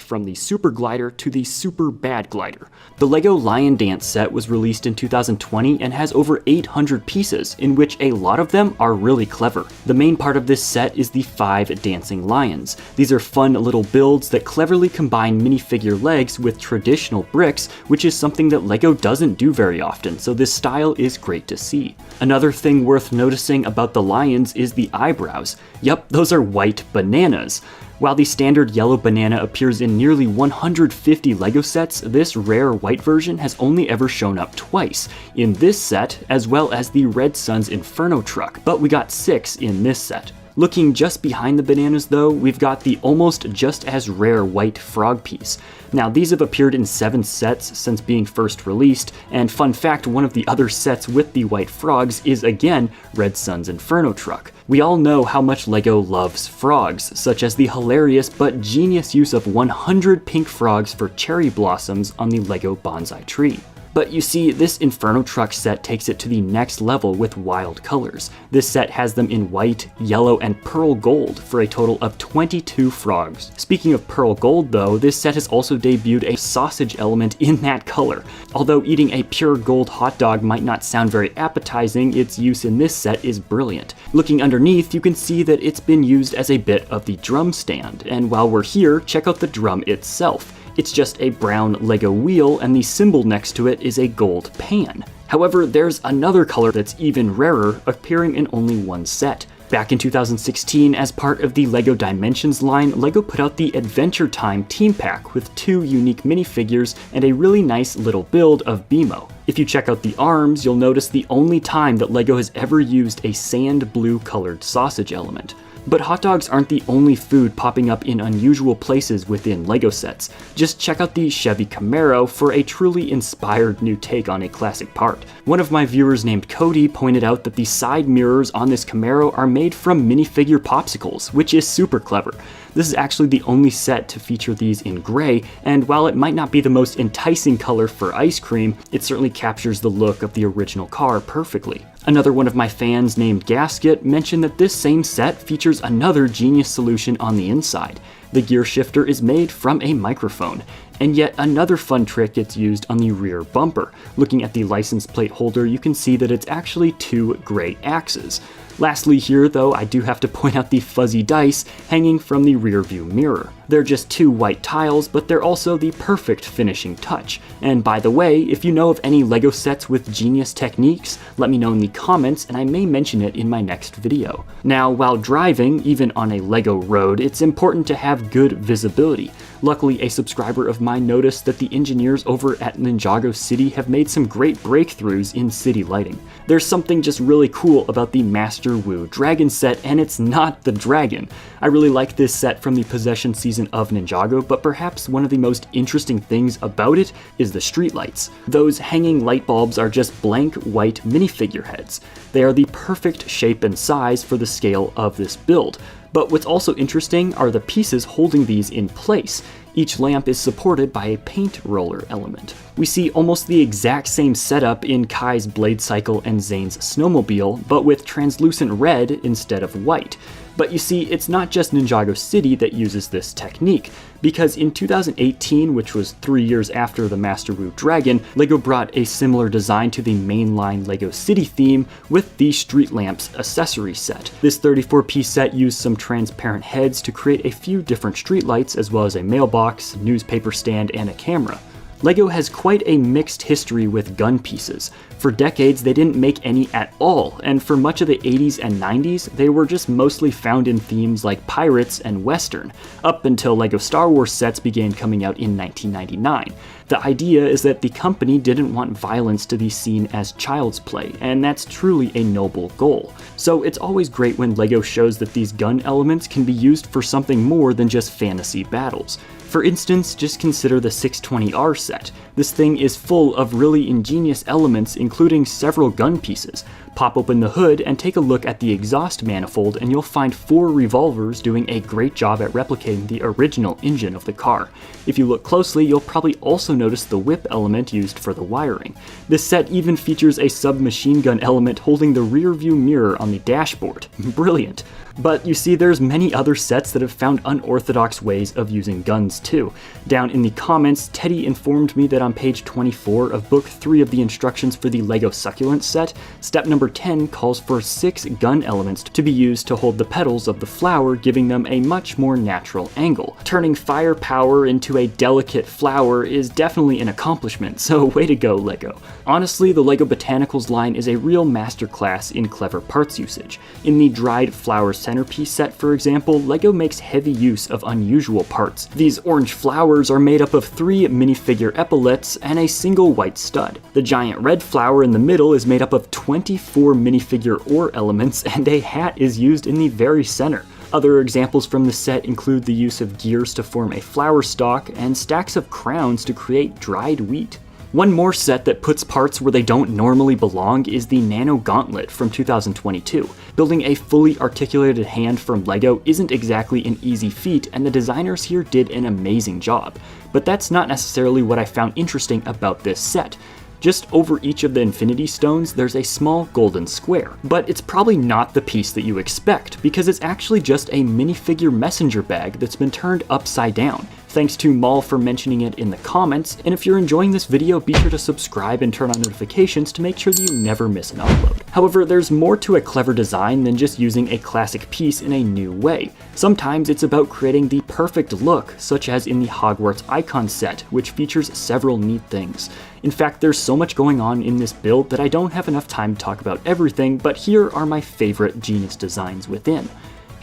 from the Super Glider to the Super Bad Glider. The LEGO Lion Dance set was released in 2020 and has over 800 pieces, in which a lot of them are really clever. The main part of this set is the 5 dancing lions. These are fun little builds that cleverly combine minifigure legs with traditional bricks, which is something that LEGO doesn't do very often, so this style is great to see. Another thing worth noticing about the lions is the eyebrows. Yup, those are white bananas. While the standard yellow banana appears in nearly 150 LEGO sets, this rare white version has only ever shown up twice, in this set as well as the Red Sun's Inferno truck, but we got 6 in this set. Looking just behind the bananas though, we've got the almost just as rare white frog piece. Now these have appeared in 7 sets since being first released, and fun fact, one of the other sets with the white frogs is again Red Sun's Inferno truck. We all know how much LEGO loves frogs, such as the hilarious but genius use of 100 pink frogs for cherry blossoms on the LEGO Bonsai Tree. But you see, this Inferno truck set takes it to the next level with wild colors. This set has them in white, yellow, and pearl gold for a total of 22 frogs. Speaking of pearl gold though, this set has also debuted a sausage element in that color. Although eating a pure gold hot dog might not sound very appetizing, its use in this set is brilliant. Looking underneath, you can see that it's been used as a bit of the drum stand, and while we're here, check out the drum itself. It's just a brown LEGO wheel, and the symbol next to it is a gold pan. However, there's another color that's even rarer, appearing in only one set. Back in 2016, as part of the LEGO Dimensions line, LEGO put out the Adventure Time Team Pack with 2 unique minifigures and a really nice little build of BMO. If you check out the arms, you'll notice the only time that LEGO has ever used a sand blue colored sausage element. But hot dogs aren't the only food popping up in unusual places within LEGO sets. Just check out the Chevy Camaro for a truly inspired new take on a classic part. One of my viewers named Cody pointed out that the side mirrors on this Camaro are made from minifigure popsicles, which is super clever. This is actually the only set to feature these in gray, and while it might not be the most enticing color for ice cream, it certainly captures the look of the original car perfectly. Another one of my fans named Gasket mentioned that this same set features another genius solution on the inside. The gear shifter is made from a microphone, and yet another fun trick gets used on the rear bumper. Looking at the license plate holder, you can see that it's actually two gray axes. Lastly here though, I do have to point out the fuzzy dice hanging from the rear view mirror. They're just two white tiles, but they're also the perfect finishing touch. And by the way, if you know of any LEGO sets with genius techniques, let me know in the comments and I may mention it in my next video. Now, while driving, even on a LEGO road, it's important to have good visibility. Luckily, a subscriber of mine noticed that the engineers over at Ninjago City have made some great breakthroughs in city lighting. There's something just really cool about the Master Wu Dragon set, and it's not the dragon. I really like this set from the Possession season of Ninjago, but perhaps one of the most interesting things about it is the streetlights. Those hanging light bulbs are just blank white minifigure heads. They are the perfect shape and size for the scale of this build. But what's also interesting are the pieces holding these in place. Each lamp is supported by a paint roller element. We see almost the exact same setup in Kai's Blade Cycle and Zane's Snowmobile, but with translucent red instead of white. But you see, it's not just Ninjago City that uses this technique, because in 2018, which was 3 years after the Master Wu Dragon, LEGO brought a similar design to the mainline LEGO City theme with the Street Lamps accessory set. This 34-piece set used some transparent heads to create a few different streetlights, as well as a mailbox, newspaper stand, and a camera. LEGO has quite a mixed history with gun pieces. For decades, they didn't make any at all, and for much of the 80s and 90s, they were just mostly found in themes like pirates and western, up until LEGO Star Wars sets began coming out in 1999. The idea is that the company didn't want violence to be seen as child's play, and that's truly a noble goal. So it's always great when LEGO shows that these gun elements can be used for something more than just fantasy battles. For instance, just consider the 620R set. This thing is full of really ingenious elements, including several gun pieces. Pop open the hood and take a look at the exhaust manifold and you'll find 4 revolvers doing a great job at replicating the original engine of the car. If you look closely, you'll probably also notice the whip element used for the wiring. This set even features a submachine gun element holding the rear view mirror on the dashboard. Brilliant. But you see, there's many other sets that have found unorthodox ways of using guns too. Down in the comments, Teddy informed me that on page 24 of book 3 of the instructions for the LEGO Succulent set, step number 10 calls for 6 gun elements to be used to hold the petals of the flower, giving them a much more natural angle. Turning firepower into a delicate flower is definitely an accomplishment, so way to go, LEGO. Honestly, the LEGO Botanicals line is a real masterclass in clever parts usage. In the dried flowers centerpiece set, for example, LEGO makes heavy use of unusual parts. These orange flowers are made up of 3 minifigure epaulets and a single white stud. The giant red flower in the middle is made up of 24 minifigure ore elements, and a hat is used in the very center. Other examples from the set include the use of gears to form a flower stalk and stacks of crowns to create dried wheat. One more set that puts parts where they don't normally belong is the Nano Gauntlet from 2022. Building a fully articulated hand from LEGO isn't exactly an easy feat, and the designers here did an amazing job. But that's not necessarily what I found interesting about this set. Just over each of the Infinity Stones, there's a small golden square. But it's probably not the piece that you expect, because it's actually just a minifigure messenger bag that's been turned upside down. Thanks to Maul for mentioning it in the comments, and if you're enjoying this video, be sure to subscribe and turn on notifications to make sure that you never miss an upload. However, there's more to a clever design than just using a classic piece in a new way. Sometimes it's about creating the perfect look, such as in the Hogwarts Icon set, which features several neat things. In fact, there's so much going on in this build that I don't have enough time to talk about everything, but here are my favorite genius designs within.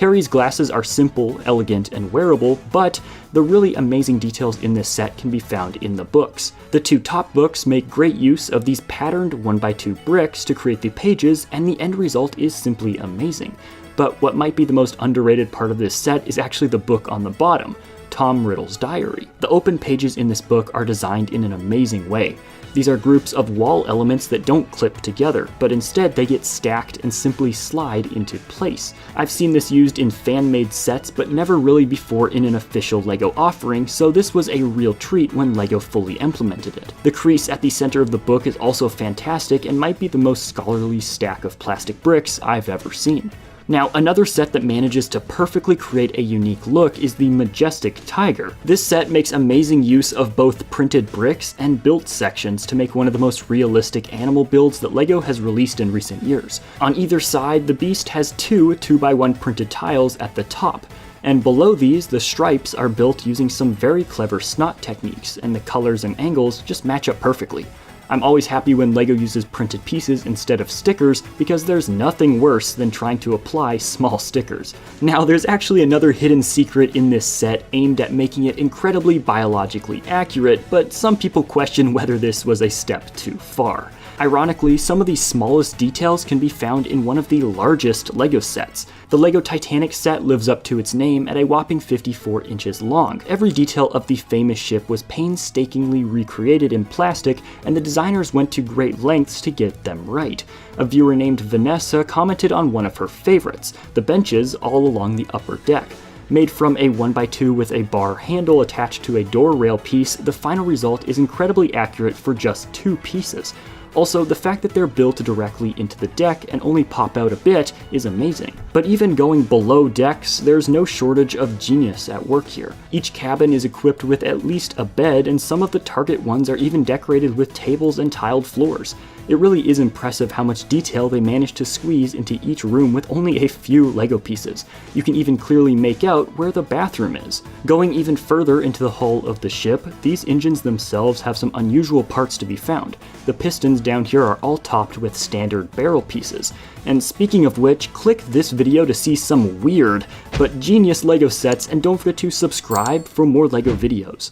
Harry's glasses are simple, elegant, and wearable, but the really amazing details in this set can be found in the books. The two top books make great use of these patterned 1x2 bricks to create the pages, and the end result is simply amazing. But what might be the most underrated part of this set is actually the book on the bottom, Tom Riddle's Diary. The open pages in this book are designed in an amazing way. These are groups of wall elements that don't clip together, but instead they get stacked and simply slide into place. I've seen this used in fan-made sets, but never really before in an official LEGO offering, so this was a real treat when LEGO fully implemented it. The crease at the center of the book is also fantastic and might be the most scholarly stack of plastic bricks I've ever seen. Now, another set that manages to perfectly create a unique look is the Majestic Tiger. This set makes amazing use of both printed bricks and built sections to make one of the most realistic animal builds that LEGO has released in recent years. On either side, the beast has two 2x1 printed tiles at the top, and below these, the stripes are built using some very clever snot techniques, and the colors and angles just match up perfectly. I'm always happy when LEGO uses printed pieces instead of stickers, because there's nothing worse than trying to apply small stickers. Now, there's actually another hidden secret in this set aimed at making it incredibly biologically accurate, but some people question whether this was a step too far. Ironically, some of the smallest details can be found in one of the largest LEGO sets. The LEGO Titanic set lives up to its name at a whopping 54 inches long. Every detail of the famous ship was painstakingly recreated in plastic, and the designers went to great lengths to get them right. A viewer named Vanessa commented on one of her favorites, the benches all along the upper deck. Made from a 1x2 with a bar handle attached to a door rail piece, the final result is incredibly accurate for just two pieces. Also, the fact that they're built directly into the deck and only pop out a bit is amazing. But even going below decks, there's no shortage of genius at work here. Each cabin is equipped with at least a bed, and some of the target ones are even decorated with tables and tiled floors. It really is impressive how much detail they managed to squeeze into each room with only a few LEGO pieces. You can even clearly make out where the bathroom is. Going even further into the hull of the ship, these engines themselves have some unusual parts to be found. The pistons down here are all topped with standard barrel pieces. And speaking of which, click this video to see some weird but genius LEGO sets, and don't forget to subscribe for more LEGO videos.